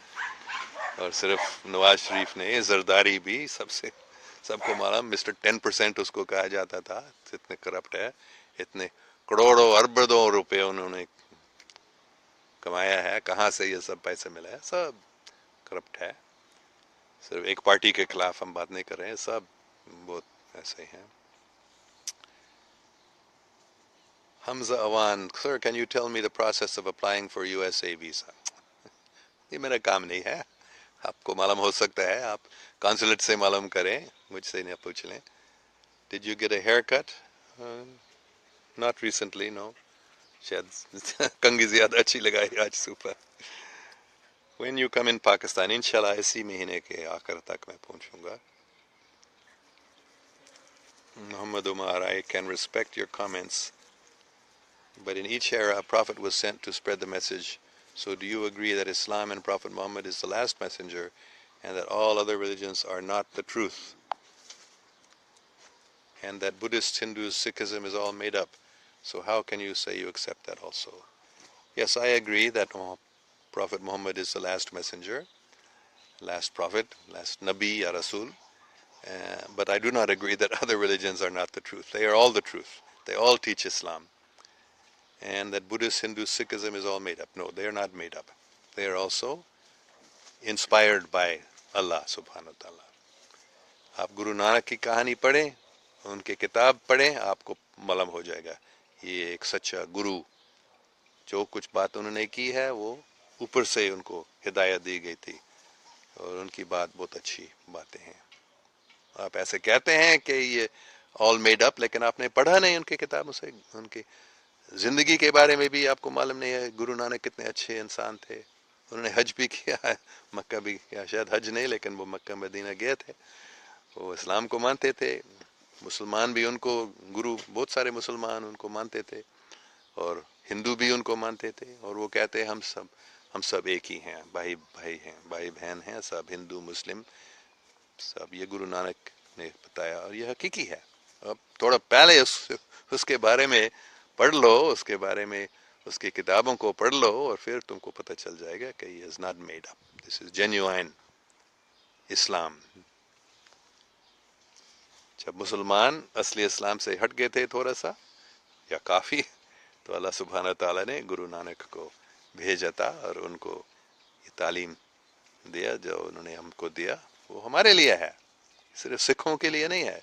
Speaker 1: اور صرف نواز شریف نے، زرداری بھی سب کو معلوم. مسٹر 10% اس کو کہا جاتا تھا، اتنے کرپٹ ہے، اتنے کروڑوں اربوں روپے انہوں نے کمایا ہے، کہاں سے یہ سب پیسے ملے ہیں، سب کرپٹ ہے. صرف ایک پارٹی کے خلاف ہم بات نہیں کر رہے ہیں، سب بہت ایسے ہیں. حمزہ Awan, sir, can you tell me the process of applying for USA visa? یہ میرا کام نہیں ہے، آپ کو معلوم ہو سکتا ہے، آپ کانسولیٹ سے معلوم کریں، مجھ سے نہ پوچھ لیں. Did you get a haircut? Not recently, no. شاید کنگھی زیادہ اچھی لگائی آج صبح. When you come in Pakistan, انشاءاللہ اسی مہینے کے آخر تک میں پہنچوں گا. محمد Ammar, I can respect your comments, but in each era a prophet was sent to spread the message. So do you agree that Islam and Prophet Muhammad is the last messenger and that all other religions are not the truth, and that Buddhist, Hindus, Sikhism is all made up? So how can you say you accept that also? Yes, I agree that Prophet Muhammad is the last messenger, last prophet, last Nabi ya Rasul. But I do not agree that other religions are not the truth. They are all the truth. They all teach Islam. And that Buddhist, Hindu, Sikhism is all made up. No, they are not made up. They are also inspired by Allah subhanahu wa ta'ala. آپ گرو نانک کی کہانی پڑھیں، ان کی کتاب پڑھیں، آپ کو معلوم ہو جائے گا یہ ایک سچا گرو، جو کچھ بات انہوں نے کی ہے وہ اوپر سے ان کو ہدایت دی گئی تھی، اور ان کی بات بہت اچھی باتیں ہیں. آپ ایسے کہتے ہیں کہ یہ آل میڈ اپ، لیکن آپ نے پڑھا نہیں ان کی کتابوں سے، ان کی زندگی کے بارے میں بھی آپ کو معلوم نہیں ہے. گرو نانک کتنے اچھے انسان تھے، انہوں نے حج بھی کیا ہے، مکہ بھی کیا، شاید حج نہیں لیکن وہ مکہ مدینہ گئے تھے، وہ اسلام کو مانتے تھے. مسلمان بھی ان کو گرو، بہت سارے مسلمان ان کو مانتے تھے، اور ہندو بھی ان کو مانتے تھے، اور وہ کہتے ہیں ہم سب ایک ہی ہیں، بھائی بھائی ہیں، بھائی بہن ہیں سب، ہندو مسلم سب. یہ گرو نانک نے بتایا اور یہ حقیقی ہے. اب تھوڑا پہلے اس کے بارے میں پڑھ لو، اس کے بارے میں اس کی کتابوں کو پڑھ لو، اور پھر تم کو پتہ چل جائے گا کہ یہ از ناٹ میڈ اپ، دس از جینیوائن اسلام. جب مسلمان اصلی اسلام سے ہٹ گئے تھے تھوڑا سا یا کافی، تو اللہ سبحانہ تعالیٰ نے گرو نانک کو بھیجا تھا، اور ان کو یہ تعلیم دیا جو انہوں نے ہم کو دیا، وہ ہمارے لیے ہے، صرف سکھوں کے لیے نہیں ہے.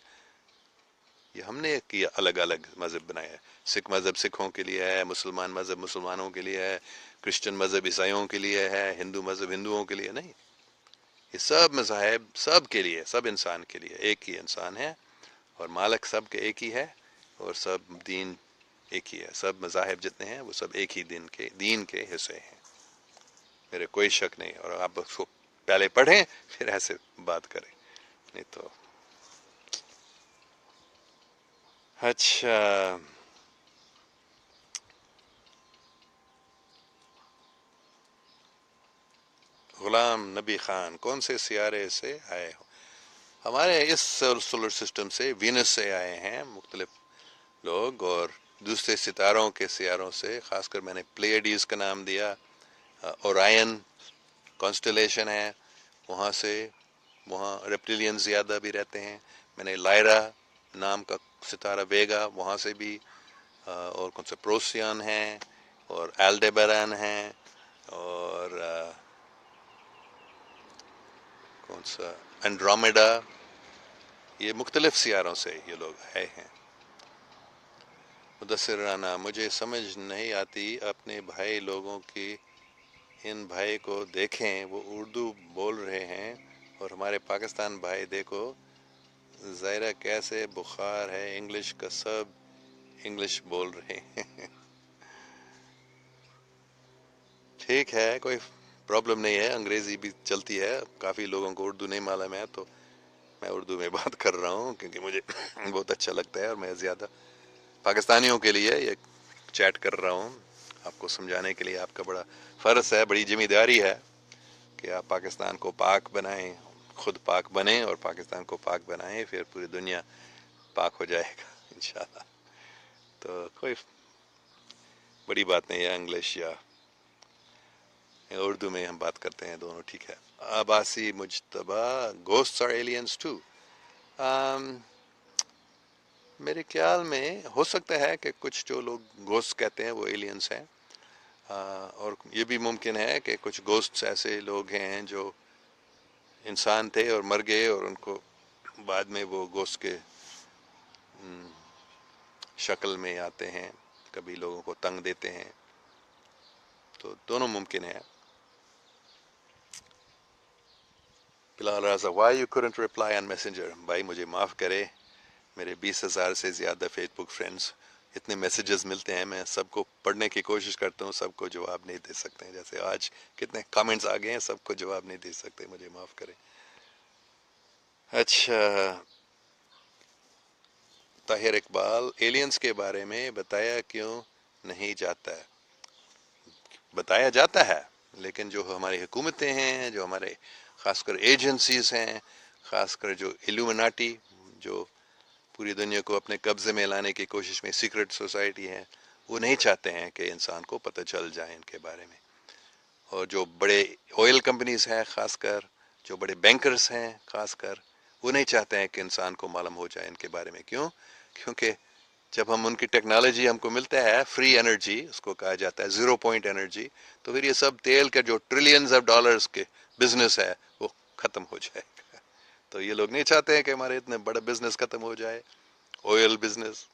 Speaker 1: یہ ہم نے کیا، الگ الگ مذہب بنایا ہے. سکھ مذہب سکھوں کے لیے ہے، مسلمان مذہب مسلمانوں کے لیے ہے، کرسچن مذہب عیسائیوں کے لیے ہے، ہندو مذہب ہندوؤں کے لیے نہیں. یہ سب مذاہب سب کے لیے، سب انسان کے لیے. ایک ہی انسان ہے، اور مالک سب کے ایک ہی ہے، اور سب دین ایک ہی ہے. سب مذاہب جتنے ہیں وہ سب ایک ہی دین کے حصے ہیں، میرے کوئی شک نہیں. اور آپ اس کو پہلے پڑھیں پھر ایسے بات کریں، نہیں تو. اچھا، غلام نبی خان، کون سے سیارے سے آئے ہو؟ ہمارے اس سولر سسٹم سے، وینس سے آئے ہیں مختلف لوگ، اور دوسرے ستاروں کے سیاروں سے. خاص کر میں نے پلیڈیز کا نام دیا، اورائن کانسٹلیشن ہے وہاں سے، وہاں ریپٹیلین زیادہ بھی رہتے ہیں. میں نے لائرا نام کا ستارہ، ویگا، وہاں سے بھی، اور کون سا پروسیان ہیں، اور ایلڈیبران ہیں، اور کون سا انڈرومیڈا. یہ مختلف سیاروں سے یہ لوگ آئے ہیں. مدثر رانا، مجھے سمجھ نہیں آتی اپنے بھائی لوگوں کی ان بھائی کو دیکھیں، وہ اردو بول رہے ہیں، اور ہمارے پاکستان بھائی دیکھو ظاہرہ کیسے بخار ہے انگلش کا، سب انگلش بول رہے ہیں۔ ٹھیک ہے، کوئی پرابلم نہیں ہے، انگریزی بھی چلتی ہے، کافی لوگوں کو اردو نہیں معلوم ہے، تو میں اردو میں بات کر رہا ہوں کیونکہ مجھے بہت اچھا لگتا ہے، اور میں زیادہ پاکستانیوں کے لیے یہ چیٹ کر رہا ہوں، آپ کو سمجھانے کے لیے۔ آپ کا بڑا فرض ہے، بڑی ذمہ داری ہے کہ آپ پاکستان کو پاک بنائیں، خود پاک بنیں اور پاکستان کو پاک بنائیں، پھر پوری دنیا پاک ہو جائے گا انشاءاللہ۔ تو کوئی بڑی بات نہیں ہے، انگلش یا اردو میں ہم بات کرتے ہیں، دونوں ٹھیک ہے۔ Abbasi Mujtaba, ghosts are aliens too? میرے خیال میں ہو سکتا ہے کہ کچھ جو لوگ گھوسٹ کہتے ہیں وہ ایلینز ہیں، اور یہ بھی ممکن ہے کہ کچھ گھوسٹس ایسے لوگ ہیں جو انسان تھے اور مر گئے، اور ان کو بعد میں وہ گھوسٹ کے شکل میں آتے ہیں، کبھی لوگوں کو تنگ دیتے ہیں، تو دونوں ممکن ہے۔ بلال رضا، why you couldn't reply on messenger؟ بھائی مجھے معاف کرے، میرے 20,000 سے زیادہ فیس بک فرینڈز، اتنے میسیجز ملتے ہیں، میں سب کو پڑھنے کی کوشش کرتا ہوں، سب کو جواب نہیں دے سکتے ہیں، جیسے آج کتنے کامنٹس آ گئے ہیں، سب کو جواب نہیں دے سکتے، مجھے معاف کریں۔ اچھا، طاہر اقبال، ایلینز کے بارے میں بتایا کیوں نہیں جاتا ہے؟ بتایا جاتا ہے، لیکن جو ہماری حکومتیں ہیں، جو ہمارے خاص کر ایجنسیز ہیں، خاص کر جو ایلومناٹی، جو پوری دنیا کو اپنے قبضے میں لانے کی کوشش میں سیکرٹ سوسائٹی ہے، وہ نہیں چاہتے ہیں کہ انسان کو پتہ چل جائے ان کے بارے میں۔ اور جو بڑے آئل کمپنیز ہیں، خاص کر جو بڑے بینکرز ہیں، خاص کر وہ نہیں چاہتے ہیں کہ انسان کو معلوم ہو جائے ان کے بارے میں۔ کیوں؟ کیونکہ جب ہم ان کی ٹیکنالوجی ہم کو ملتا ہے، فری انرجی اس کو کہا جاتا ہے، زیرو پوائنٹ انرجی، تو پھر یہ سب تیل کا جو ٹریلینز آف ڈالرز کے بزنس ہے وہ ختم ہو جائے گا۔ تو یہ لوگ نہیں چاہتے ہیں کہ ہمارے اتنے بڑا بزنس ختم ہو جائے، oil business,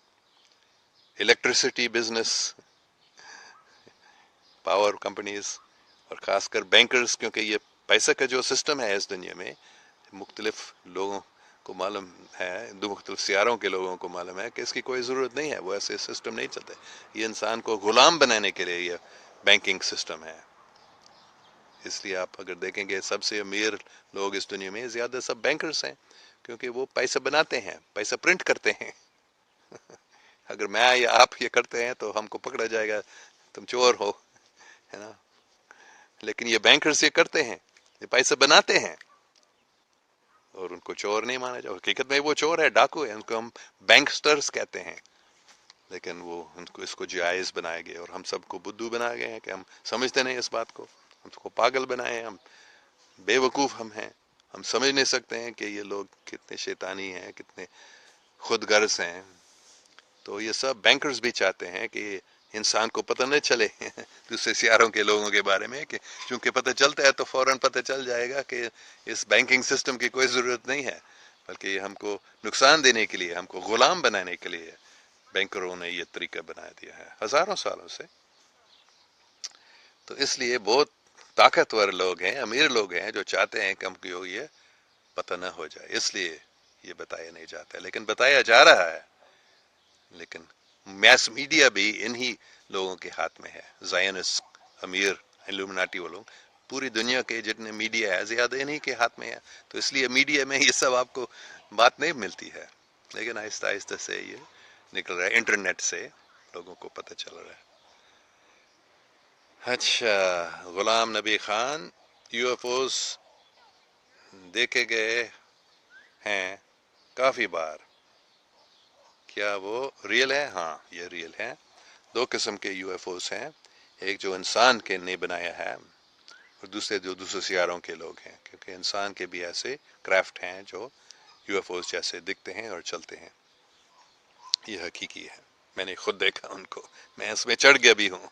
Speaker 1: electricity business, power companies, اور خاص کر بینکرز، کیونکہ یہ پیسہ کا جو سسٹم ہے اس دنیا میں، مختلف لوگوں کو معلوم ہے، دو مختلف سیاروں کے لوگوں کو معلوم ہے کہ اس کی کوئی ضرورت نہیں ہے، وہ ایسے سسٹم نہیں چلتے، یہ انسان کو غلام بنانے کے لیے یہ بینکنگ سسٹم ہے۔ اس لیے آپ اگر دیکھیں گے سب سے امیر لوگ اس دنیا میں زیادہ سب بینکرز ہیں، کیونکہ وہ پیسہ بناتے ہیں، پیسہ پرنٹ کرتے ہیں۔ اگر میں یا آپ یہ کرتے ہیں تو ہم کو پکڑا جائے گا، تم چور ہو، ہے نا؟ لیکن یہ بینکرز یہ کرتے ہیں، یہ پیسہ بناتے ہیں، اور ان کو چور نہیں مانا جائے، حقیقت میں وہ چور ہے، ڈاکو ہے، ان کو ہم بینکسٹرز کہتے ہیں، لیکن وہ ان کو اس کو جائز بنائے گئے، اور ہم سب کو بدھو بنائے گئے ہیں کہ ہم سمجھتے نہیں اس بات کو، ہم کو پاگل بنائے ہیں، ہم بے وقوف ہم ہیں، ہم سمجھ نہیں سکتے ہیں کہ یہ لوگ کتنے شیطانی ہیں، کتنے خود غرض ہیں۔ تو یہ سب بینکرز بھی چاہتے ہیں کہ انسان کو پتہ نہ چلے دوسرے سیاروں کے لوگوں کے بارے میں، کہ چونکہ پتہ چلتا ہے تو فوراً پتہ چل جائے گا کہ اس بینکنگ سسٹم کی کوئی ضرورت نہیں ہے، بلکہ یہ ہم کو نقصان دینے کے لیے، ہم کو غلام بنانے کے لیے بینکروں نے یہ طریقہ بنا دیا ہے ہزاروں سالوں سے۔ تو اس لیے بہت طاقتور لوگ ہیں، امیر لوگ ہیں جو چاہتے ہیں کہ ہم کو یہ پتہ نہ ہو جائے، اس لیے یہ بتایا نہیں جاتا ہے، لیکن بتایا جا رہا ہے۔ لیکن میس میڈیا بھی انہی لوگوں کے ہاتھ میں ہے، زائنس، امیر، ایلومناٹی وہ لوگ، پوری دنیا کے جتنے میڈیا ہے زیادہ انہی کے ہاتھ میں ہے، تو اس لیے میڈیا میں یہ سب آپ کو بات نہیں ملتی ہے، لیکن آہستہ آہستہ سے یہ نکل رہا ہے، انٹرنیٹ سے لوگوں کو پتہ چل رہا ہے۔ اچھا، غلام نبی خان، یو ایف اوز دیکھے گئے ہیں کافی بار، کیا وہ ریئل ہے؟ ہاں یہ ریئل ہے۔ دو قسم کے یو ایف اوز ہیں، ایک جو انسان کے نے بنایا ہے، اور دوسرے جو دوسرے سیاروں کے لوگ ہیں، کیونکہ انسان کے بھی ایسے کرافٹ ہیں جو یو ایف اوز جیسے دکھتے ہیں اور چلتے ہیں، یہ حقیقی ہے، میں نے خود دیکھا ان کو، میں اس میں چڑھ گیا بھی ہوں۔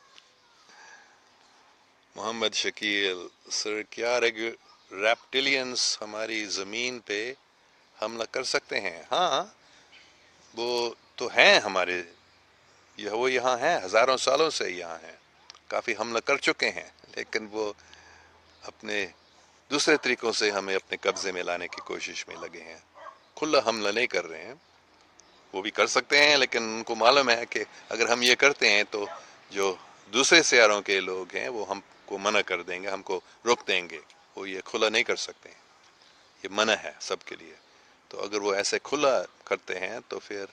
Speaker 1: محمد شکیل، سر کیا ریپٹیلینز ہماری زمین پہ حملہ کر سکتے ہیں؟ ہاں، وہ تو ہیں ہمارے، وہ یہاں ہیں، ہزاروں سالوں سے یہاں ہیں، کافی حملہ کر چکے ہیں، لیکن وہ اپنے دوسرے طریقوں سے ہمیں اپنے قبضے میں لانے کی کوشش میں لگے ہیں. کھلا حملہ نہیں کر رہے ہیں، وہ بھی کر سکتے ہیں، لیکن ان کو معلوم ہے کہ اگر ہم یہ کرتے ہیں تو جو دوسرے سیاروں کے لوگ ہیں وہ ہم کو منع کر دیں گے، ہم کو روک دیں گے. وہ یہ کھلا نہیں کر سکتے ہیں، یہ منع ہے سب کے لیے. تو اگر وہ ایسے کھلا کرتے ہیں تو پھر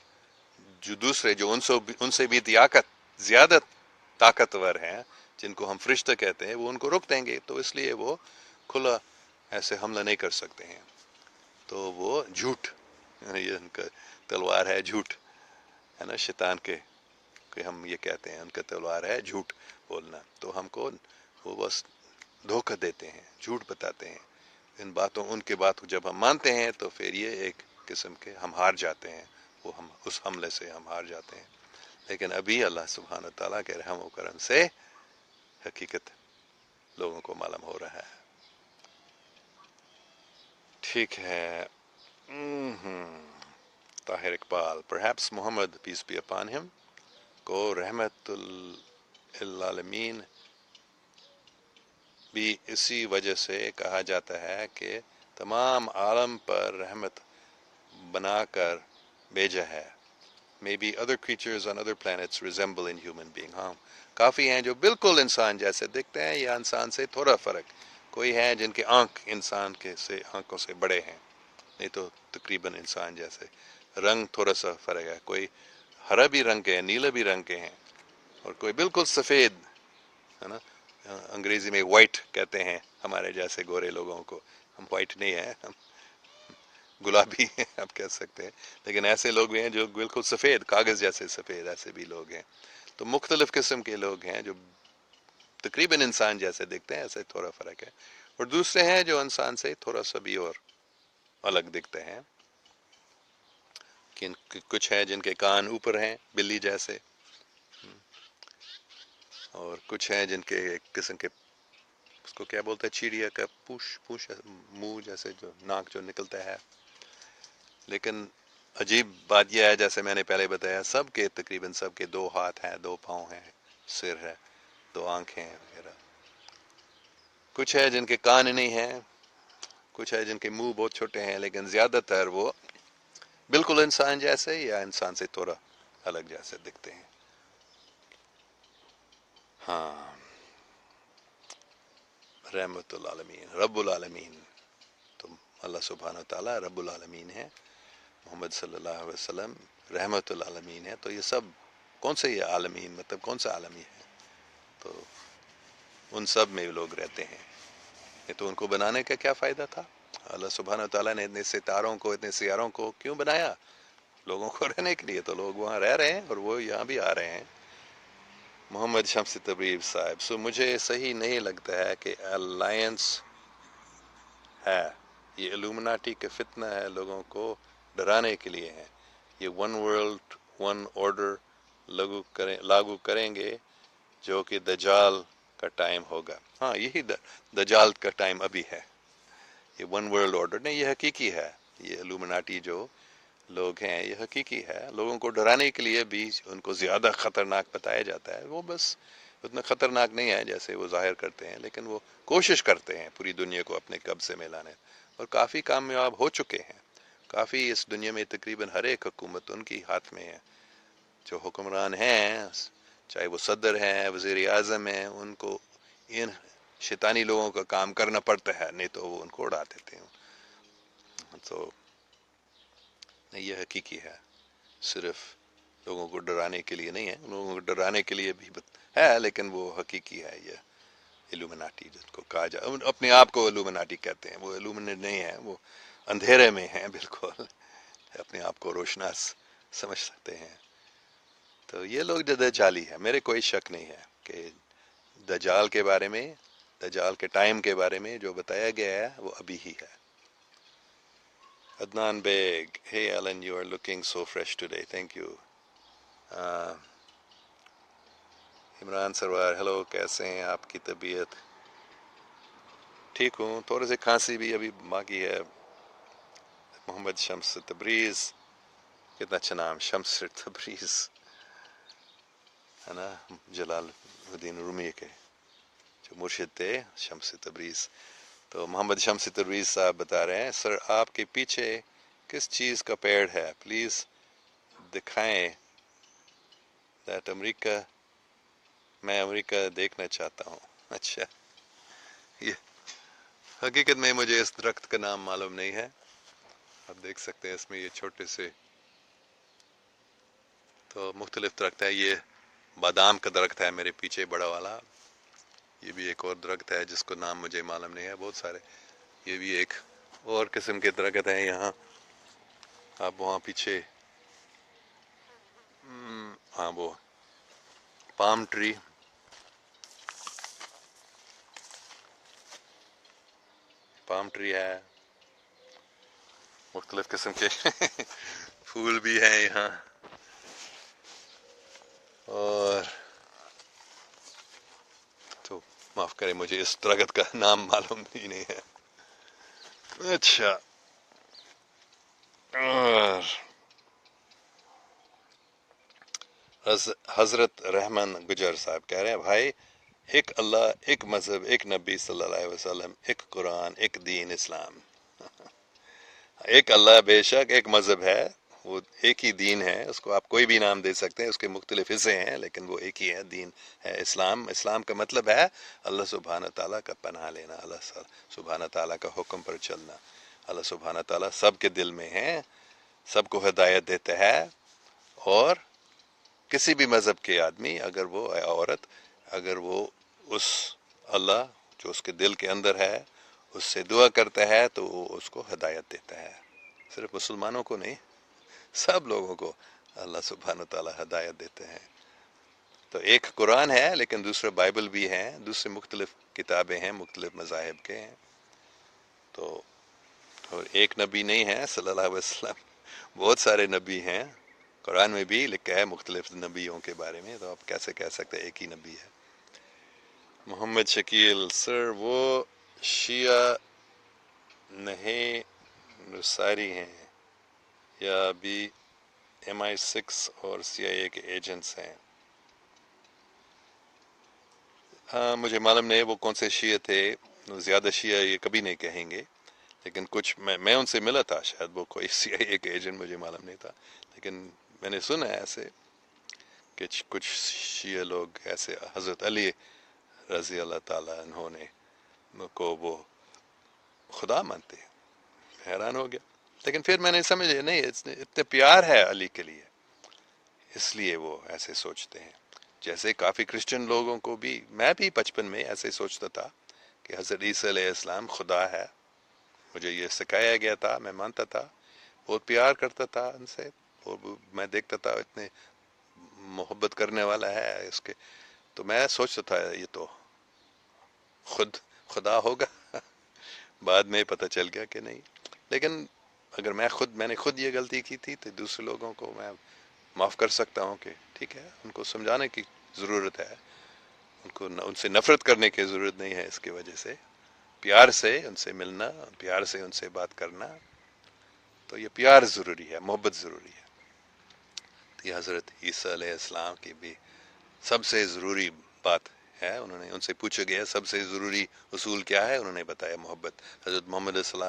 Speaker 1: جو دوسرے جو ان سے بھی زیادہ طاقتور ہیں، جن کو ہم فرشتہ کہتے ہیں، وہ ان کو روک دیں گے. تو اس لیے وہ کھلا ایسے حملہ نہیں کر سکتے ہیں. تو وہ جھوٹ، یہ ان کا تلوار ہے جھوٹ، ہے نا، شیطان کے کہ ہم یہ کہتے ہیں ان کا تلوار ہے جھوٹ بولنا. تو ہم کو وہ بس دھوکہ دیتے ہیں، جھوٹ بتاتے ہیں. ان کے بات کو جب ہم مانتے ہیں تو پھر یہ ایک قسم کے ہم ہار جاتے ہیں، وہ ہم اس حملے سے ہم ہار جاتے ہیں. لیکن ابھی اللہ سبحانہ تعالیٰ کے رحم و کرم سے حقیقت لوگوں کو معلوم ہو رہا ہے. ٹھیک ہے. Tahir Iqbal: Perhaps Muhammad, peace be upon him, کو رحمت للعالمین بھی اسی وجہ سے کہا جاتا ہے کہ تمام عالم پر رحمت بنا کر بھیجا ہے. Maybe other creatures on other planets resemble in human being. ہاں، کافی ہیں جو بالکل انسان جیسے دکھتے ہیں یا انسان سے تھوڑا فرق. کوئی ہیں جن کے آنکھ انسان کے آنکھوں سے بڑے ہیں، نہیں تو تقریباً انسان جیسے. رنگ تھوڑا سا فرق ہے، کوئی ہرا بھی رنگ کے ہیں، نیلا بھی رنگ کے ہیں، اور کوئی بالکل سفید، ہے نا. انگریزی میں وائٹ کہتے ہیں ہمارے جیسے گورے لوگوں کو. ہم وائٹ نہیں ہیں، ہم گلابی ہیں آپ کہہ سکتے ہیں. لیکن ایسے لوگ بھی ہیں جو بالکل سفید، کاغذ جیسے سفید، ایسے بھی لوگ ہیں. تو مختلف قسم کے لوگ ہیں جو تقریباً انسان جیسے دکھتے ہیں، ایسے تھوڑا فرق ہے. اور دوسرے ہیں جو انسان سے تھوڑا سا بھی اور الگ دکھتے ہیں. کچھ ہیں جن کے کان اوپر ہیں بلی جیسے، اور کچھ ہیں جن کے ایک قسم کے، اس کو کیا بولتے ہیں، چڑیا کا پوش منہ جیسے جو ناک جو نکلتا ہے. لیکن عجیب بات یہ ہے، جیسے میں نے پہلے بتایا، سب کے تقریباً سب کے 2 ہاتھ ہیں، 2 پاؤں ہیں، سر ہے، 2 آنکھیں ہیں وغیرہ. کچھ ہے جن کے کان نہیں ہیں، کچھ ہے جن کے منہ بہت چھوٹے ہیں، لیکن زیادہ تر وہ بالکل انسان جیسے یا انسان سے تھوڑا الگ جیسے دکھتے ہیں. ہاں، رحمت العالمین، رب العالمین. تو اللہ سبحانہ تعالیٰ رب العالمین ہے، محمد صلی اللہ علیہ وسلم رحمت العالمین ہے. تو یہ سب کون سے یہ عالمین، مطلب کون سا عالمی ہے؟ تو ان سب میں لوگ رہتے ہیں. یہ تو ان کو بنانے کا کیا فائدہ تھا؟ اللہ سبحانہ تعالیٰ نے اتنے ستاروں کو، اتنے سیاروں کو کیوں بنایا؟ لوگوں کو رہنے کے لیے. تو لوگ وہاں رہ رہے ہیں اور وہ یہاں بھی آ رہے ہیں. محمد شمس تبریز صاحب: مجھے صحیح نہیں لگتا ہے کہ الائنس ہے، یہ الومناٹی کا فتنہ ہے، لوگوں کو ڈرانے کے لیے ہے. یہ ون ورلڈ ون آرڈر لاگو کریں گے جو کہ دجال کا ٹائم ہوگا. ہاں، یہی دجال کا ٹائم ابھی ہے. یہ ون ورلڈ آرڈر نہیں، یہ حقیقی ہے. یہ الومناٹی جو لوگ ہیں یہ حقیقی ہے. لوگوں کو ڈرانے کے لیے بھی ان کو زیادہ خطرناک بتایا جاتا ہے. وہ بس اتنا خطرناک نہیں ہے جیسے وہ ظاہر کرتے ہیں، لیکن وہ کوشش کرتے ہیں پوری دنیا کو اپنے قبضے میں لانے، اور کافی کامیاب ہو چکے ہیں. کافی اس دنیا میں تقریباً ہر ایک حکومت ان کی ہاتھ میں ہے. جو حکمران ہیں، چاہے وہ صدر ہیں، وزیر اعظم ہیں، ان کو ان شیطانی لوگوں کا کام کرنا پڑتا ہے، نہیں تو وہ ان کو اڑا دیتے ہیں. تو یہ حقیقی ہے، صرف لوگوں کو ڈرانے کے لیے نہیں ہے. لوگوں کو ڈرانے کے لیے بھی ہے، لیکن وہ حقیقی ہے. یہ ایلومناٹی جس کو کہا جائے، اپنے آپ کو ایلومناٹی کہتے ہیں. وہ ایلومنیٹ نہیں ہے، وہ اندھیرے میں ہیں بالکل، اپنے آپ کو روشناس سمجھ سکتے ہیں. تو یہ لوگ دجالی ہے، میرے کوئی شک نہیں ہے کہ دجال کے بارے میں، دجال کے ٹائم کے بارے میں جو بتایا گیا ہے وہ ابھی ہی ہے. Adnan Baig: Hey Alan, you are looking so fresh today. Thank you. Imran Sarwar: hello, کیسے ہیں؟ آپ کی طبیعت؟ ٹھیک ہوں، تھوڑے سے کھانسی بھی ابھی باقی ہے. محمد شمس تبریز، کتنا اچھا نام، شمس تبریز. ہے نا، جلال الدین رومی کے جو مرشد تھے، شمس تبریز. تو محمد شمس تبریز صاحب بتا رہے ہیں، سر آپ کے پیچھے کس چیز کا پیڑ ہے، پلیز دکھائیں دیٹ امریکہ، میں امریکہ دیکھنا چاہتا ہوں. اچھا، یہ حقیقت میں مجھے اس درخت کا نام معلوم نہیں ہے. آپ دیکھ سکتے ہیں اس میں یہ چھوٹے سے تو مختلف درخت ہے. یہ بادام کا درخت ہے میرے پیچھے بڑا والا. یہ بھی ایک اور درخت ہے جس کو نام مجھے معلوم نہیں ہے، بہت سارے. یہ بھی ایک اور قسم کے درخت ہیں یہاں. آپ وہاں پیچھے ہاں وہ پام ٹری، پام ٹری ہے. مختلف قسم کے پھول بھی ہیں یہاں. اور تو معاف کریں مجھے اس درخت کا نام معلوم ہی نہیں ہے. اچھا، اور حضرت رحمان گجر صاحب کہہ رہے ہیں، بھائی ایک اللہ، ایک مذہب، ایک نبی صلی اللہ علیہ وسلم، ایک قرآن، ایک دین اسلام. ایک اللہ بے شک، ایک مذہب ہے، وہ ایک ہی دین ہے. اس کو آپ کوئی بھی نام دے سکتے ہیں، اس کے مختلف حصے ہیں لیکن وہ ایک ہی ہے. دین ہے اسلام. اسلام کا مطلب ہے اللہ سبحانہ تعالیٰ کا پناہ لینا، اللہ سبحانہ تعالیٰ کا حکم پر چلنا. اللہ سبحانہ تعالیٰ سب کے دل میں ہے، سب کو ہدایت دیتا ہے. اور کسی بھی مذہب کے آدمی، اگر وہ عورت، اگر وہ اس اللہ جو اس کے دل کے اندر ہے اس سے دعا کرتا ہے تو وہ اس کو ہدایت دیتا ہے. صرف مسلمانوں کو نہیں، سب لوگوں کو اللہ سبحانہ تعالیٰ ہدایت دیتے ہیں. تو ایک قرآن ہے لیکن دوسرے بائبل بھی ہیں، دوسرے مختلف کتابیں ہیں مختلف مذاہب کے ہیں. تو اور ایک نبی نہیں ہے صلی اللہ علیہ وسلم، بہت سارے نبی ہیں. قرآن میں بھی لکھا ہے مختلف نبیوں کے بارے میں، تو آپ کیسے کہہ سکتے ہیں ایک ہی نبی ہے. محمد شکیل سر وہ شیعہ نہیں نصاری ہیں یا بھی MI6 اور CIA کے ایجنٹس ہیں؟ ہاں مجھے معلوم نہیں وہ کون سے شیعہ تھے. زیادہ شیعہ یہ کبھی نہیں کہیں گے، لیکن کچھ میں ان سے ملا تھا. شاید وہ کوئی CIA کے ایجنٹ، مجھے معلوم نہیں تھا، لیکن میں نے سنا ہے ایسے کہ کچھ شیعہ لوگ ایسے حضرت علی رضی اللہ تعالیٰ انہوں نے کو وہ خدا مانتے ہیں. حیران ہو گیا، لیکن پھر میں نے سمجھا نہیں، اتنے پیار ہے علی کے لیے اس لیے وہ ایسے سوچتے ہیں. جیسے کافی کرسچن لوگوں کو بھی، میں بھی بچپن میں ایسے سوچتا تھا کہ حضرت عیسیٰ علیہ السلام خدا ہے. مجھے یہ سکھایا گیا تھا، میں مانتا تھا، بہت پیار کرتا تھا ان سے. اور میں دیکھتا تھا اتنے محبت کرنے والا ہے اس کے، تو میں سوچتا تھا یہ تو خود خدا ہوگا. بعد میں پتہ چل گیا کہ نہیں. لیکن اگر میں نے خود یہ غلطی کی تھی تو دوسرے لوگوں کو میں معاف کر سکتا ہوں کہ ٹھیک ہے، ان کو سمجھانے کی ضرورت ہے. ان سے نفرت کرنے کی ضرورت نہیں ہے. اس کی وجہ سے پیار سے ان سے ملنا، پیار سے ان سے بات کرنا، تو یہ پیار ضروری ہے، محبت ضروری ہے. تو یہ حضرت عیسیٰ علیہ السلام کی بھی سب سے ضروری بات ہے. انہوں نے ان سے پوچھا گیا سب سے ضروری اصول کیا ہے، انہوں نے بتایا محبت. حضرت محمد صلی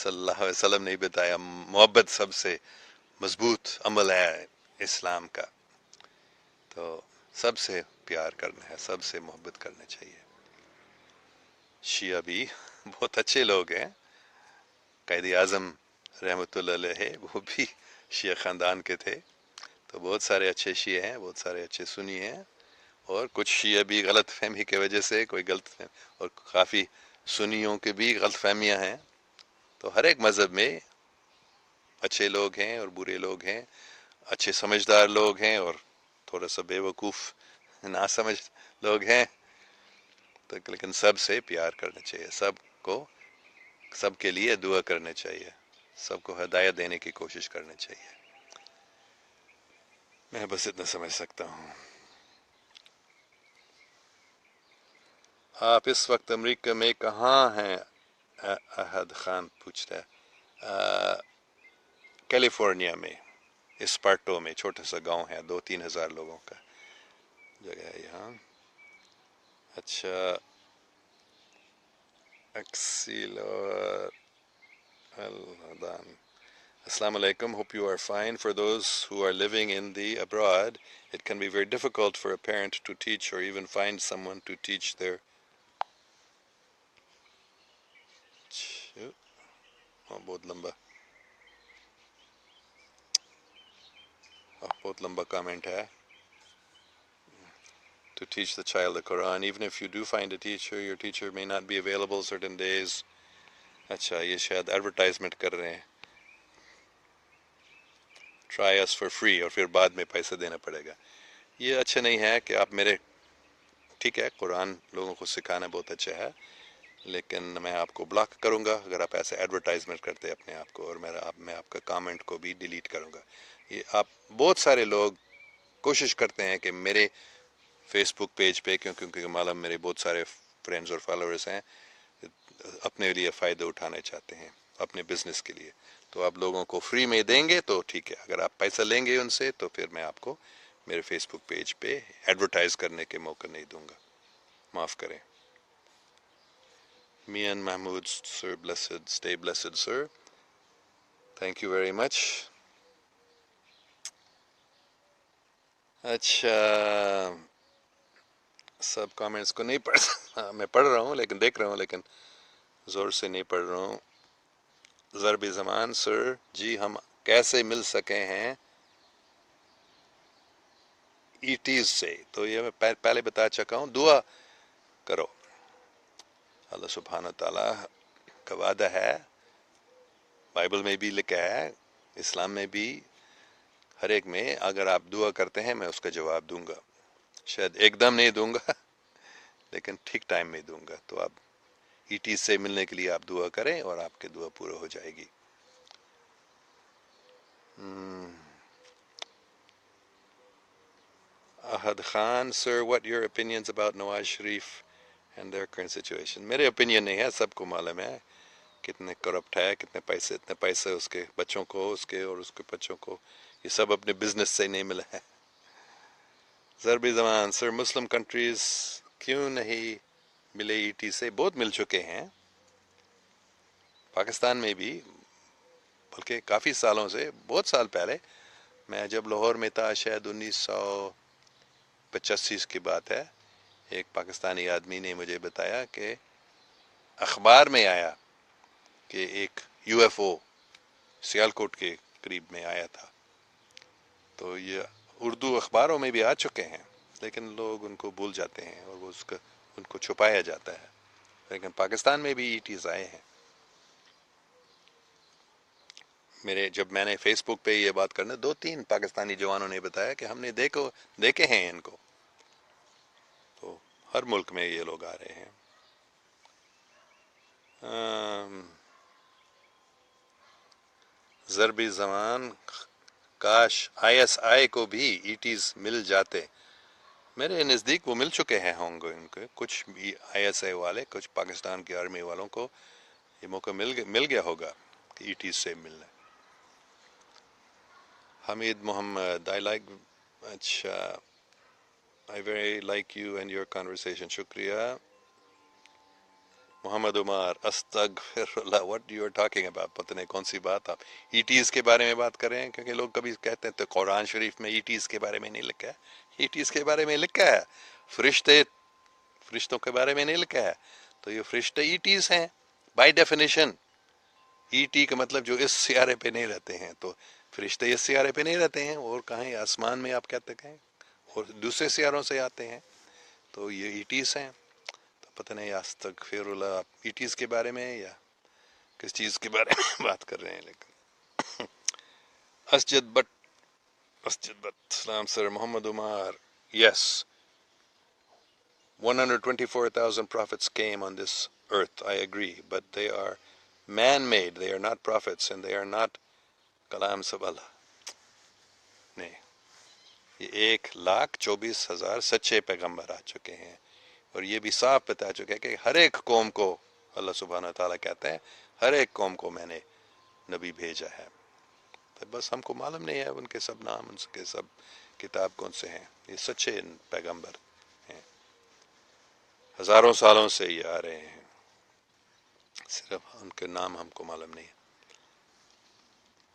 Speaker 1: اللہ علیہ وسلم نے بتایا محبت سب سے مضبوط عمل ہے اسلام کا. تو سب سے پیار کرنا ہے، سب سے محبت کرنا چاہیے. شیعہ بھی بہت اچھے لوگ ہیں. قائد اعظم رحمۃ اللہ علیہ وہ بھی شیعہ خاندان کے تھے. تو بہت سارے اچھے شیعہ ہیں، بہت سارے اچھے سنی ہیں. اور کچھ شیعہ بھی غلط فہمی کی وجہ سے کوئی غلط فہمی، اور کافی سنیوں کے بھی غلط فہمیاں ہیں. تو ہر ایک مذہب میں اچھے لوگ ہیں اور برے لوگ ہیں، اچھے سمجھدار لوگ ہیں اور تھوڑا سا بے وقوف نا سمجھ لوگ ہیں. تو لیکن سب سے پیار کرنا چاہیے، سب کو، سب کے لیے دعا کرنا چاہیے، سب کو ہدایت دینے کی کوشش کرنی چاہیے. میں بس اتنا سمجھ سکتا ہوں. آپ اس وقت امریکہ میں کہاں ہیں؟ احد خان پوچھتا ہے. کیلیفورنیا میں، اسپارٹو میں، چھوٹا سا گاؤں ہے 2-3 ہزار لوگوں کا. جگہ ہے یہاں. اچھا اکسیل اور الدان. Assalamu alaikum. Hope you are fine. For those who are living in the abroad, it can be very difficult for a parent to teach or even find someone to teach their. بہت لمبا بہت لمبا comment ہے. To teach the child the Quran, even if you do find a teacher, your teacher may not be available certain days. اچھا یہ شاید advertisement کر رہے ہیں. Try us for free اور پھر بعد میں پیسہ دینا پڑے گا. یہ اچھا نہیں ہے کہ آپ میرے ٹھیک ہے قرآن لوگوں کو سکھانا بہت اچھا ہے لیکن میں آپ کو بلاک کروں گا اگر آپ ایسے ایڈورٹائزمنٹ کرتے اپنے آپ کو اور میں آپ کا کامنٹ کو بھی ڈیلیٹ کروں گا. یہ آپ بہت سارے لوگ کوشش کرتے ہیں کہ میرے فیس بک پیج پہ کیونکہ معلوم میرے بہت سارے فرینڈز اور فالوورز ہیں اپنے لیے فائدہ اٹھانا چاہتے ہیں اپنے بزنس کے لیے. تو آپ لوگوں کو فری میں دیں گے تو ٹھیک ہے, اگر آپ پیسہ لیں گے ان سے تو پھر میں آپ کو میرے فیس بک پیج پہ ایڈورٹائز کرنے کے موقع نہیں دوں گا. معاف کریں. میاں محمود سر blessed, stay blessed sir. Thank you very much. اچھا سب کامنٹس کو نہیں پڑھ میں پڑھ رہا ہوں لیکن دیکھ رہا ہوں لیکن زور سے نہیں پڑھ رہا ہوں. ضرب زمان سر جی ہم کیسے مل سکے ہیں ایٹیز سے, تو یہ میں پہلے بتا چکا ہوں. دعا کرو, اللہ سبحانہ تعالیٰ کا وعدہ ہے, بائبل میں بھی لکھا ہے, اسلام میں بھی, ہر ایک میں اگر آپ دعا کرتے ہیں میں اس کا جواب دوں گا. شاید ایک دم نہیں دوں گا لیکن ٹھیک ٹائم میں دوں گا. تو آپ ایٹیز سے ملنے کے لیے آپ دعا کریں اور آپ کی دعا پورا ہو جائے گی. احد خان سر what your opinions about Nawaz Sharif and their current situation. میرے اوپینین نہیں ہے, سب کو معلوم ہے کتنے کرپٹ ہے, اتنے پیسے اس کے بچوں کو, اس کے اور اس کے بچوں کو, یہ سب اپنے بزنس سے نہیں ملا ہے. ضرب زمان سر مسلم کنٹریز کیوں نہیں ملے ای ٹی سے؟ بہت مل چکے ہیں پاکستان میں بھی, بلکہ کافی سالوں سے. بہت سال پہلے میں جب لاہور میں تھا, شاید 1985 کی بات ہے, ایک پاکستانی آدمی نے مجھے بتایا کہ اخبار میں آیا کہ ایک یو ایف او سیالکوٹ کے قریب میں آیا تھا. تو یہ اردو اخباروں میں بھی آ چکے ہیں لیکن لوگ ان کو بھول جاتے ہیں اور وہ ان کو چھپایا جاتا ہے. لیکن پاکستان میں بھی ای ٹیز آئے ہیں. جب میں نے فیس بک پہ یہ بات کرنا, 2-3 پاکستانی جوانوں نے بتایا کہ ہم نے دیکھے ہیں ان کو. تو ہر ملک میں یہ لوگ آ رہے ہیں. ضربی زمان کاش آئی ایس آئی کو بھی ای ٹیز مل جاتے. میرے نزدیک وہ مل چکے ہیں ہوں گے ان کے کچھ بھی آئی ایس آئی والے, کچھ پاکستان کی آرمی والوں کو یہ موقع مل گیا ہوگا کہ ای ٹیز سے ملنا. حمید محمد اچھا I very like you and your conversation. شکریہ. محمد عمر استغفر اللہ, what you are talking about, پتہ نہیں کون سی بات آپ ای ٹیز کے بارے میں بات کر رہے ہیں, کیونکہ لوگ کبھی کہتے ہیں تو قرآن شریف میں ای ٹیز کے بارے میں نہیں لکھا ہے. ای ٹیز کے بارے میں لکھا ہے, فرشتوں کے بارے میں نہیں لکھا ہے. تو یہ فرشتے ای ٹیز ہیں بائی ڈیفینیشن. ای ٹی کا مطلب جو اس سیارے پہ نہیں رہتے ہیں, تو فرشتے اس سیارے پہ نہیں رہتے ہیں, اور کہیں آسمان میں آپ کہتے ہیں اور دوسرے سیاروں سے آتے ہیں, تو یہ ای ٹیز ہیں. تو پتہ نہیں استغفر اللہ آپ ای ٹیز کے بارے میں یا کس چیز کے بارے میں بات کر رہے ہیں. لیکن اسجد بٹ سلام سر. Muhammad Umar yes, 124,000 prophets came on this earth, I agree, but they are man-made, they are not prophets and they are not کلام سب اللہ. نہیں, یہ 1,24,000 سچے پیغمبر آ چکے ہیں, اور یہ بھی صاف بتا چکے ہیں کہ ہر ایک قوم کو اللہ سبحانہ تعالیٰ کہتے ہیں ہر ایک قوم کو میں نے نبی بھیجا ہے. بس ہم کو معلوم نہیں ہے ان کے سب نام، ان کے سب کتاب کون سے ہیں. یہ سچے پیغمبر ہیں، ہزاروں سالوں سے یہ آ رہے ہیں، صرف ان کے نام ہم کو معلوم نہیں ہے.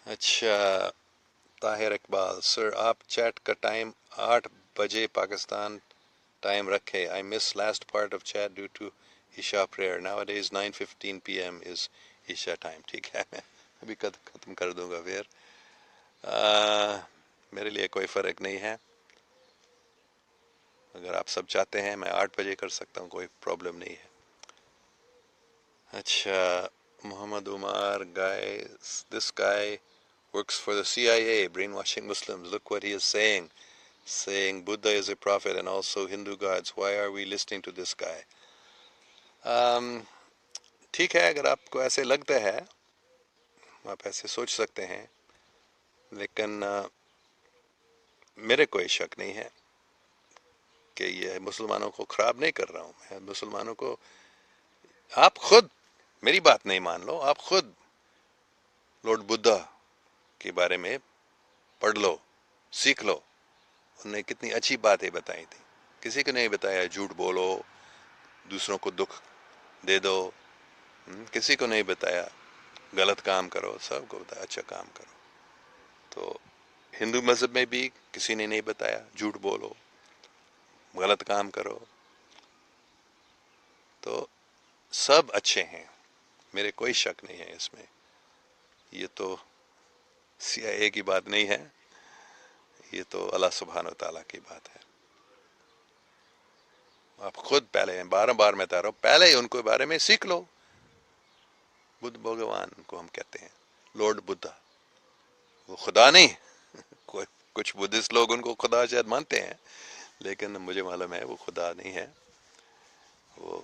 Speaker 1: اچھا، طاہر اقبال سر، آپ چیٹ کا ٹائم 8 بجے پاکستان ٹائم رکھے. I missed last part of chat due to Isha prayer. Nowadays 9:15 p.m. is Isha time. ٹھیک ہے، میں ابھی ختم کر دوں گا پھر. میرے لیے کوئی فرق نہیں ہے، اگر آپ سب چاہتے ہیں میں 8 بجے کر سکتا ہوں، کوئی پرابلم نہیں ہے. اچھا، محمد Ammar this guy works for the CIA brainwashing Muslims. Look what he is saying Buddha is a prophet and also Hindu gods. Why are we listening to this guy? ٹھیک ہے، اگر آپ کو ایسے لگتا ہے آپ ایسے سوچ سکتے ہیں، لیکن میرے کوئی شک نہیں ہے کہ یہ مسلمانوں کو خراب نہیں کر رہا ہوں میں. مسلمانوں کو، آپ خود میری بات نہیں مان لو، آپ خود لارڈ بدھا کے بارے میں پڑھ لو، سیکھ لو. انہوں نے کتنی اچھی باتیں بتائی تھی. کسی کو نہیں بتایا جھوٹ بولو، دوسروں کو دکھ دے دو. کسی کو نہیں بتایا غلط کام کرو، سب کو بتایا اچھا کام کرو. تو ہندو مذہب میں بھی کسی نے نہیں بتایا جھوٹ بولو، غلط کام کرو. تو سب اچھے ہیں، میرے کوئی شک نہیں ہے اس میں. یہ تو سی آئی اے کی بات نہیں ہے، یہ تو اللہ سبحانہ و تعالیٰ کی بات ہے. آپ خود پہلے، بار بار میں بتا رہا ہوں، پہلے ان کے بارے میں سیکھ لو. بدھ بھگوان کو ہم کہتے ہیں لارڈ بدھا، وہ خدا نہیں. کچھ بدھسٹ لوگ ان کو خدا شاید مانتے ہیں، لیکن مجھے معلوم ہے وہ خدا نہیں ہے. وہ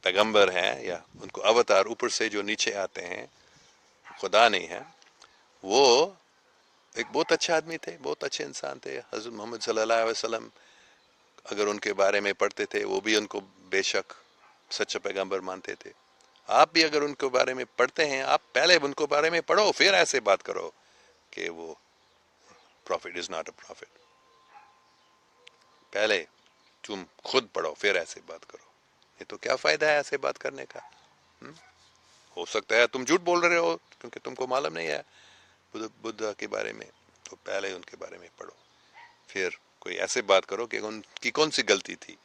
Speaker 1: پیغمبر ہیں، یا ان کو اوتار اوپر سے جو نیچے آتے ہیں، خدا نہیں ہے. وہ ایک بہت اچھے آدمی تھے، بہت اچھے انسان تھے. حضرت محمد صلی اللہ علیہ وسلم اگر ان کے بارے میں پڑھتے تھے، وہ بھی ان کو بے شک سچا پیغمبر مانتے تھے. آپ بھی اگر ان کے بارے میں پڑھتے ہیں، آپ پہلے ان کے بارے میں پڑھو، پھر ایسے بات کرو کہ وہ prophet is not a prophet. پہلے تم خود پڑھو پھر ایسے بات کرو. یہ تو کیا فائدہ ہے ایسے بات کرنے کا؟ ہو سکتا ہے تم جھوٹ بول رہے ہو کیونکہ تم کو معلوم نہیں ہے بدھا کے بارے میں. تو پہلے ان کے بارے میں پڑھو، پھر کوئی ایسے بات کرو کہ ان کی کون سی غلطی تھی.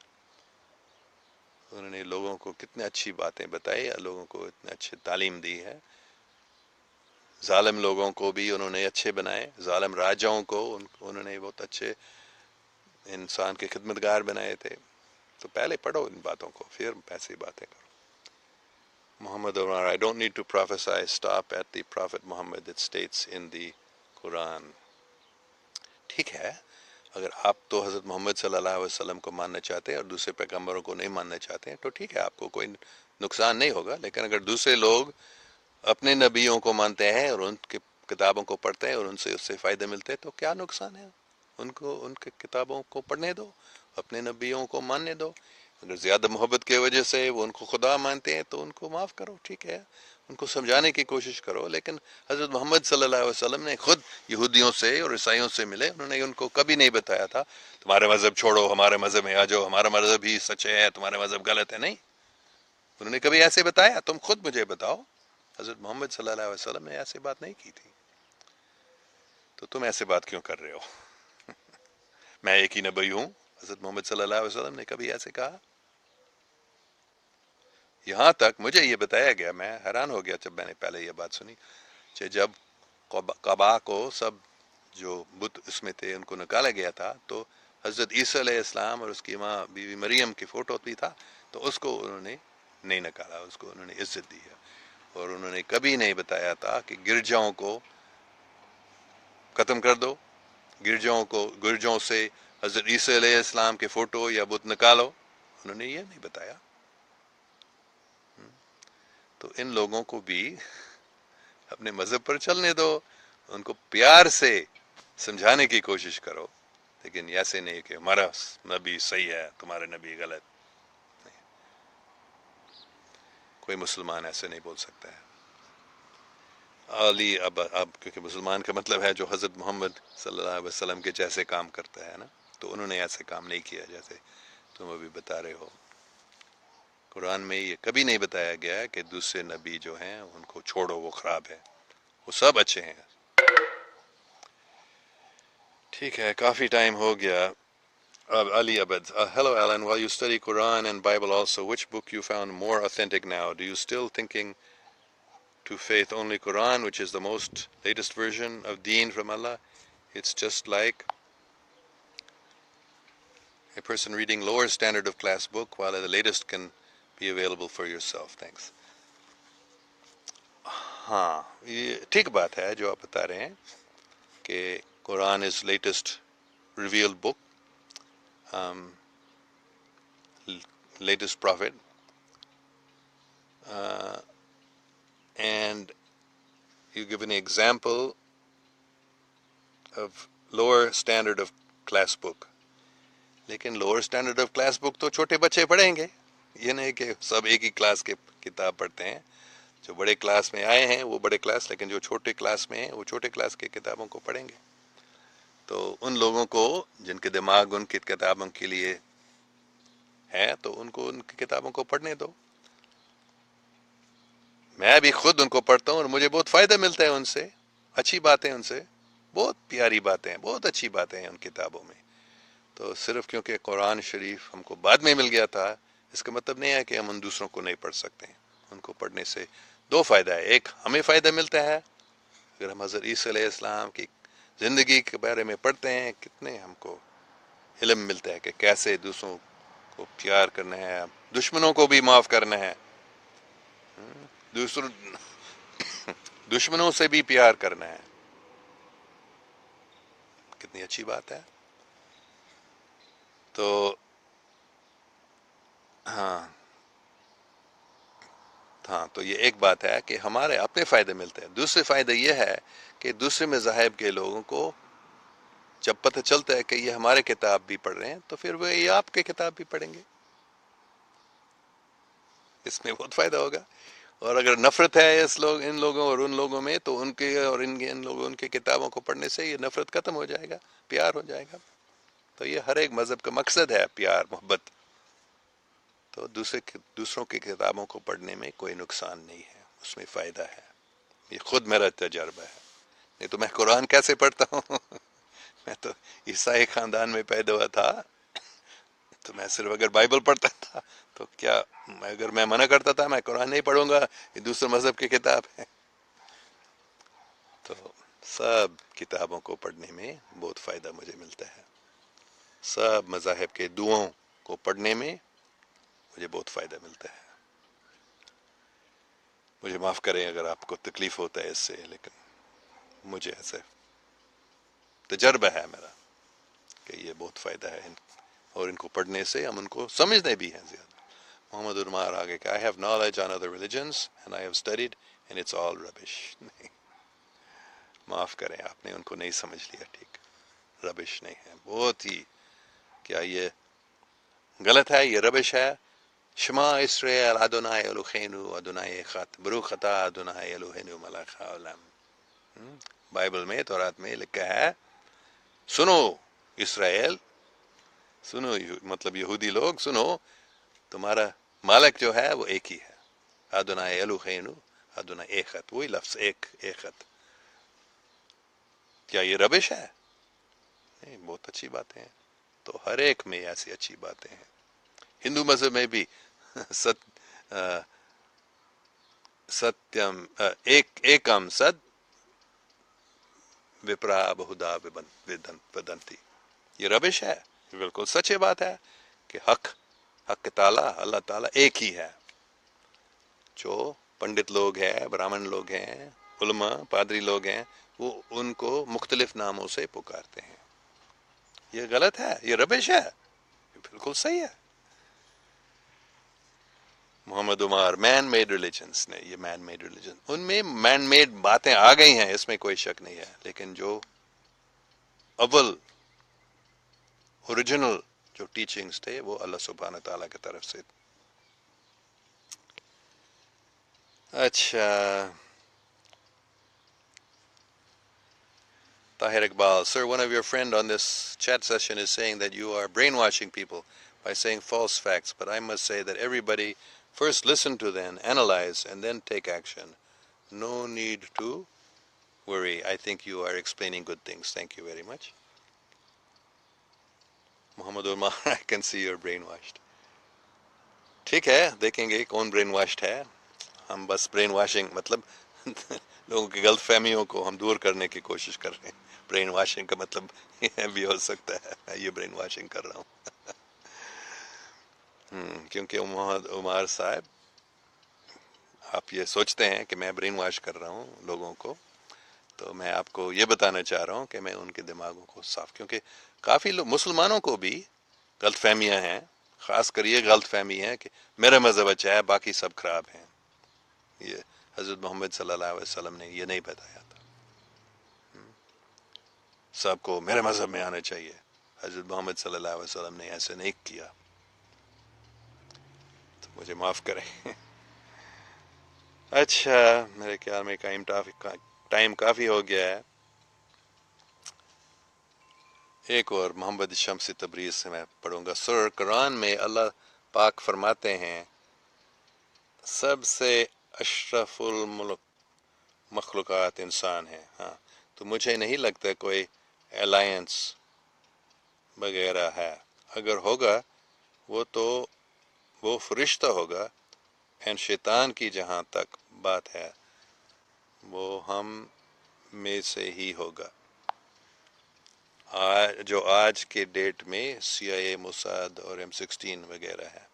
Speaker 1: انہوں نے لوگوں کو کتنے اچھی باتیں بتائی، لوگوں کو اتنے اچھی تعلیم دی ہے. ظالم لوگوں کو بھی انہوں نے اچھے بنائے، ظالم راجاؤں کو انہوں نے بہت اچھے انسان کے خدمتگار بنائے تھے. تو پہلے پڑھو ان باتوں کو، پھر ایسی باتیں کرو. Muhammad Umar I don't need to prophesy. Stop at the Prophet Muhammad. It states in the Quran. ٹھیک ہے، اگر آپ تو حضرت محمد صلی اللہ علیہ وسلم کو ماننا چاہتے ہیں اور دوسرے پیغمبروں کو نہیں ماننا چاہتے ہیں تو ٹھیک ہے، آپ کو کوئی نقصان نہیں ہوگا. لیکن اگر دوسرے لوگ اپنے نبیوں کو مانتے ہیں اور ان کی کتابوں کو پڑھتے ہیں اور ان سے اس سے فائدے ملتے ہیں تو کیا نقصان ہے؟ ان کو ان کے کتابوں کو پڑھنے دو، اپنے نبیوں کو ماننے دو. اگر زیادہ محبت کی وجہ سے وہ ان کو خدا مانتے ہیں تو ان کو معاف کرو، ٹھیک ہے، ان کو سمجھانے کی کوشش کرو. لیکن حضرت محمد صلی اللہ علیہ وسلم نے خود یہودیوں سے اور عیسائیوں سے ملے، انہوں نے ان کو کبھی نہیں بتایا تھا تمہارے مذہب چھوڑو ہمارے مذہب میں آ جاؤ، ہمارا مذہب ہی سچ ہے تمہارا مذہب غلط ہے. نہیں، انہوں نے کبھی ایسے بتایا؟ تم خود مجھے بتاؤ. حضرت محمد صلی اللہ علیہ وسلم نے ایسے بات نہیں کی تھی. تو تم ایسے بات کیوں کر رہے ہو؟ میں ایک ہی نبی ہوں. حضرت محمد صلی اللہ علیہ وسلم نے کبھی ایسے کہا؟ یہاں تک مجھے یہ بتایا گیا، میں حیران ہو گیا جب میں نے پہلے یہ بات سنی کہ جب قبا کو سب جو بت اس میں تھے ان کو نکالا گیا تھا تو حضرت عیسیٰ علیہ السلام اور اس کی ماں بیوی مریم کی فوٹو بھی تھا، تو اس کو انہوں نے نہیں نکالا، اس کو انہوں نے عزت دی ہے. اور انہوں نے کبھی نہیں بتایا تھا کہ گرجاؤں کو ختم کر دو، گرجاؤں سے حضرت عیسیٰ علیہ السلام کے فوٹو یا بت نکالو. انہوں نے یہ نہیں بتایا. تو ان لوگوں کو بھی اپنے مذہب پر چلنے دو، ان کو پیار سے سمجھانے کی کوشش کرو، لیکن ایسے نہیں کہ ہمارا نبی صحیح ہے تمہارے نبی غلط. کوئی مسلمان ایسے نہیں بول سکتا ہے. علی اب کیونکہ مسلمان کا مطلب ہے جو حضرت محمد صلی اللہ علیہ وسلم کے جیسے کام کرتا ہے نا، تو انہوں نے ایسے کام نہیں کیا جیسے تم ابھی بتا رہے ہو۔ قرآن میں یہ کبھی نہیں بتایا گیا ہے کہ دوسرے نبی جو ہیں ان کو چھوڑو وہ خراب ہے، وہ سب اچھے ہیں۔ ٹھیک ہے، کافی ٹائم ہو گیا۔ Ali Abed, hello Alan. While you study Quran and Bible also, which book you found more authentic now? Do you still thinking to faith only Quran, which is the most latest version of Deen from Allah? It's just like a person reading lower standard of class book, while the latest can be available for yourself. Thanks. ہاں، یہ ٹھیک بات ہے جو آپ بتا رہے ہیں کہ Quran is latest reveal book, latest prophet, and you give an example of lower standard of class book. لیکن lower standard of class book تو چھوٹے بچے پڑھیں گے، یہ نہیں کہ سب ایک ہی کلاس کے کتاب پڑھتے ہیں۔ جو بڑے کلاس میں آئے ہیں وہ بڑے کلاس، لیکن جو چھوٹے کلاس میں ہیں وہ چھوٹے کلاس کے کتابوں کو پڑھیں گے۔ تو ان لوگوں کو جن کے دماغ ان کی کتابوں کے لیے ہے تو ان کو ان کی کتابوں کو پڑھنے دو۔ میں بھی خود ان کو پڑھتا ہوں اور مجھے بہت فائدہ ملتا ہے ان سے، اچھی باتیں ان سے، بہت پیاری باتیں ہیں، بہت اچھی باتیں ہیں ان کتابوں میں۔ تو صرف کیونکہ قرآن شریف ہم کو بعد میں مل گیا تھا، اس کا مطلب نہیں ہے کہ ہم ان دوسروں کو نہیں پڑھ سکتے ہیں۔ ان کو پڑھنے سے دو فائدہ ہے، ایک ہمیں فائدہ ملتا ہے اگر ہم حضرت عیسیٰ علیہ السلام کی زندگی کے بارے میں پڑھتے ہیں، کتنے ہم کو علم ملتا ہے کہ کیسے دوسروں کو پیار کرنا ہے، دشمنوں کو بھی معاف کرنا ہے، دوسروں دشمنوں سے بھی پیار کرنا ہے۔ کتنی اچھی بات ہے۔ تو ہاں ہاں، تو یہ ایک بات ہے کہ ہمارے اپنے فائدے ملتے ہیں۔ دوسرے فائدہ یہ ہے کہ دوسرے مذاہب کے لوگوں کو جب پتہ چلتا ہے کہ یہ ہمارے کتاب بھی پڑھ رہے ہیں تو پھر وہ یہ آپ کے کتاب بھی پڑھیں گے، اس میں بہت فائدہ ہوگا۔ اور اگر نفرت ہے ان لوگوں اور ان لوگوں میں، تو ان کے اور ان لوگوں ان کی کتابوں کو پڑھنے سے یہ نفرت ختم ہو جائے گا، پیار ہو جائے گا۔ تو یہ ہر ایک مذہب کا مقصد ہے، پیار محبت۔ تو دوسروں کی کتابوں کو پڑھنے میں کوئی نقصان نہیں ہے، اس میں فائدہ ہے۔ یہ خود میرا تجربہ ہے، نہیں تو میں قرآن کیسے پڑھتا ہوں؟ میں تو عیسائی خاندان میں پیدا ہوا تھا، تو میں صرف اگر بائبل پڑھتا تھا تو کیا، اگر میں منع کرتا تھا میں قرآن نہیں پڑھوں گا، یہ دوسرے مذہب کی کتاب ہے۔ تو سب کتابوں کو پڑھنے میں بہت فائدہ مجھے ملتا ہے، سب مذاہب کے دعاؤں کو پڑھنے میں مجھے بہت فائدہ ملتا ہے۔ مجھے معاف کریں اگر آپ کو تکلیف ہوتا ہے اس سے، لیکن مجھے ایسا تجربہ ہے میرا کہ یہ بہت فائدہ ہے، اور ان کو پڑھنے سے ہم ان کو سمجھتے بھی ہیں زیادہ۔ محمد عمار آگے کہ I have knowledge on other religions and I have studied and it's all rubbish۔ نہیں، معاف کریں، آپ نے ان کو نہیں سمجھ لیا ٹھیک، ربش نہیں ہے، بہت ہی، کیا یہ غلط ہے، یہ ربش ہے۔ شما اسرائیل ادونائی الوہینو ادونائی خط برو خطا ادونائی الوہینو ملک عالم۔ بائبل میں تورات میں لکھا ہے، سنو اسرائیل، سنو مطلب یہودی لوگ، سنو تمہارا مالک جو ہے وہ ایک ہی ہے، ادونائی الوہینو ادونائی ایکت، وہی لفظ ایکت۔ کیا یہ ربش ہے؟ نہیں، بہت اچھی باتیں ہیں۔ تو ہر ایک میں ایسی اچھی باتیں ہیں۔ ہندو مذہب میں بھی ستیم ایکم ست وپرا بہدا ودنتی، یہ ربش ہے؟ یہ بالکل سچی بات ہے کہ حق تعالیٰ، اللہ تعالیٰ ایک ہی ہے۔ جو پنڈت لوگ ہیں، برہمن لوگ ہیں، علماء پادری لوگ ہیں، وہ ان کو مختلف ناموں سے پکارتے ہیں۔ یہ غلط ہے، یہ ربش ہے، یہ بالکل صحیح ہے۔ محمد عمار مین میڈ ریلیجنس نے، یہ مین میڈ ریلیجن، ان میں مین میڈ باتیں آ گئی ہیں، اس میں کوئی شک نہیں ہے، لیکن جو اول اوریجنل جو ٹیچنگز تھے وہ اللہ سبحانہ تعالیٰ کی طرف سے۔ اچھا، Tahir Iqbal, sir, one of your friend on this chat session is saying that you are brainwashing people by saying false facts, but I must say that everybody first listen to them, analyze, and then take action. No need to worry. I think you are explaining good things. Thank you very much. Muhammad Umar, I can see you're brainwashed. ٹھیک ہے دیکھیں گے کون brain washed ہے. ہم بس brain washing مطلب لوگوں کی غلط فہمیوں کو ہم دور کرنے کی کوشش کر رہے ہیں. برین واشنگ کا مطلب یہ بھی ہو سکتا ہے میں یہ برین واشنگ کر رہا ہوں. کیونکہ محمد عمار صاحب آپ یہ سوچتے ہیں کہ میں برین واش کر رہا ہوں لوگوں کو، تو میں آپ کو یہ بتانا چاہ رہا ہوں کہ میں ان کے دماغوں کو صاف، کیونکہ کافی لوگ مسلمانوں کو بھی غلط فہمیاں ہیں. خاص کر یہ غلط فہمی ہے کہ میرا مذہب اچھا ہے باقی سب خراب ہیں. یہ حضرت محمد صلی اللہ علیہ وسلم نے یہ نہیں بتایا تھا. سب کو میرے مذہب میں آنا چاہیے. حضرت محمد صلی اللہ علیہ وسلم نے ایسے نہیں کیا. تو مجھے معاف کریں. اچھا میرے خیال میں ٹائم کافی ہو گیا ہے. ایک اور محمد شمس تبریز سے میں پڑھوں گا. سر، قرآن میں اللہ پاک فرماتے ہیں سب سے اشرف المخلوقات انسان ہے. ہاں، تو مجھے نہیں لگتا کوئی الائنس وغیرہ ہے. اگر ہوگا وہ فرشتہ ہوگا. اینڈ شیطان کی جہاں تک بات ہے وہ ہم میں سے ہی ہوگا. جو آج کے ڈیٹ میں CIA، موساد اور M16 وغیرہ ہے.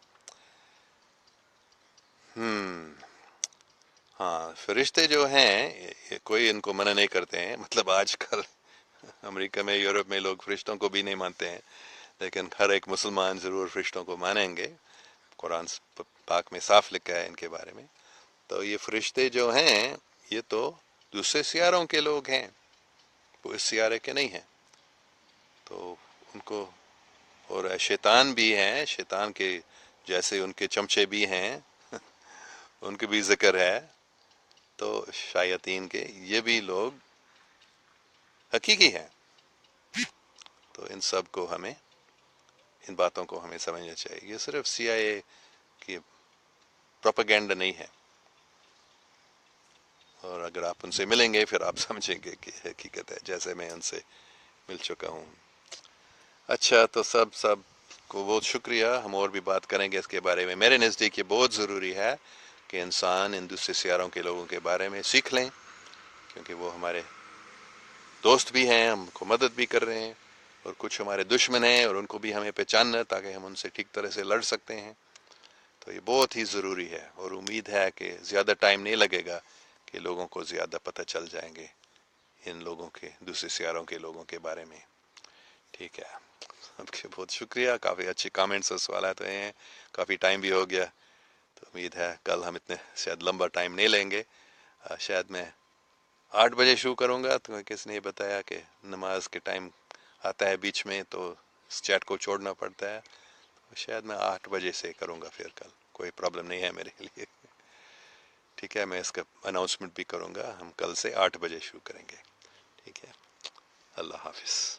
Speaker 1: ہاں، فرشتے جو ہیں یہ کوئی ان کو منع نہیں کرتے ہیں. مطلب آج کل امریکہ میں، یورپ میں لوگ فرشتوں کو بھی نہیں مانتے ہیں، لیکن ہر ایک مسلمان ضرور فرشتوں کو مانیں گے. قرآن پاک میں صاف لکھا ہے ان کے بارے میں. تو یہ فرشتے جو ہیں یہ تو دوسرے سیاروں کے لوگ ہیں، وہ اس سیارے کے نہیں ہیں. تو ان کو، اور شیطان بھی ہیں، شیطان کے جیسے ان کے چمچے بھی ہیں ان کے بھی ذکر ہے. تو شیاطین کے یہ بھی لوگ حقیقی ہیں. تو ان سب کو ان باتوں کو ہمیں سمجھنا چاہیے. یہ صرف CIA کی پروپیگنڈا نہیں ہے. اور اگر آپ ان سے ملیں گے پھر آپ سمجھیں گے کہ حقیقت ہے، جیسے میں ان سے مل چکا ہوں. اچھا، تو سب کو بہت شکریہ. ہم اور بھی بات کریں گے اس کے بارے میں. میرے نزدیک یہ بہت ضروری ہے کہ انسان ان دوسرے سیاروں کے لوگوں کے بارے میں سیکھ لیں، کیونکہ وہ ہمارے دوست بھی ہیں، ہم کو مدد بھی کر رہے ہیں، اور کچھ ہمارے دشمن ہیں اور ان کو بھی ہمیں پہچاننا تاکہ ہم ان سے ٹھیک طرح سے لڑ سکتے ہیں. تو یہ بہت ہی ضروری ہے، اور امید ہے کہ زیادہ ٹائم نہیں لگے گا کہ لوگوں کو زیادہ پتہ چل جائیں گے ان لوگوں کے، دوسرے سیاروں کے لوگوں کے بارے میں. ٹھیک ہے، آپ کے بہت شکریہ. کافی اچھے کامنٹس اور سوالات ہوئے ہیں. کافی ٹائم بھی ہو گیا، تو امید ہے کل ہم اتنے شاید لمبا ٹائم نہیں لیں گے. شاید میں 8 بجے شروع کروں گا. تو کس نے بتایا کہ نماز کے ٹائم آتا ہے بیچ میں تو اس چیٹ کو چھوڑنا پڑتا ہے. شاید میں 8 بجے سے کروں گا پھر کل. کوئی پرابلم نہیں ہے میرے لیے. ٹھیک ہے، میں اس کا اناؤنسمنٹ بھی کروں گا. ہم کل سے 8 بجے شروع کریں گے. ٹھیک ہے، اللہ حافظ.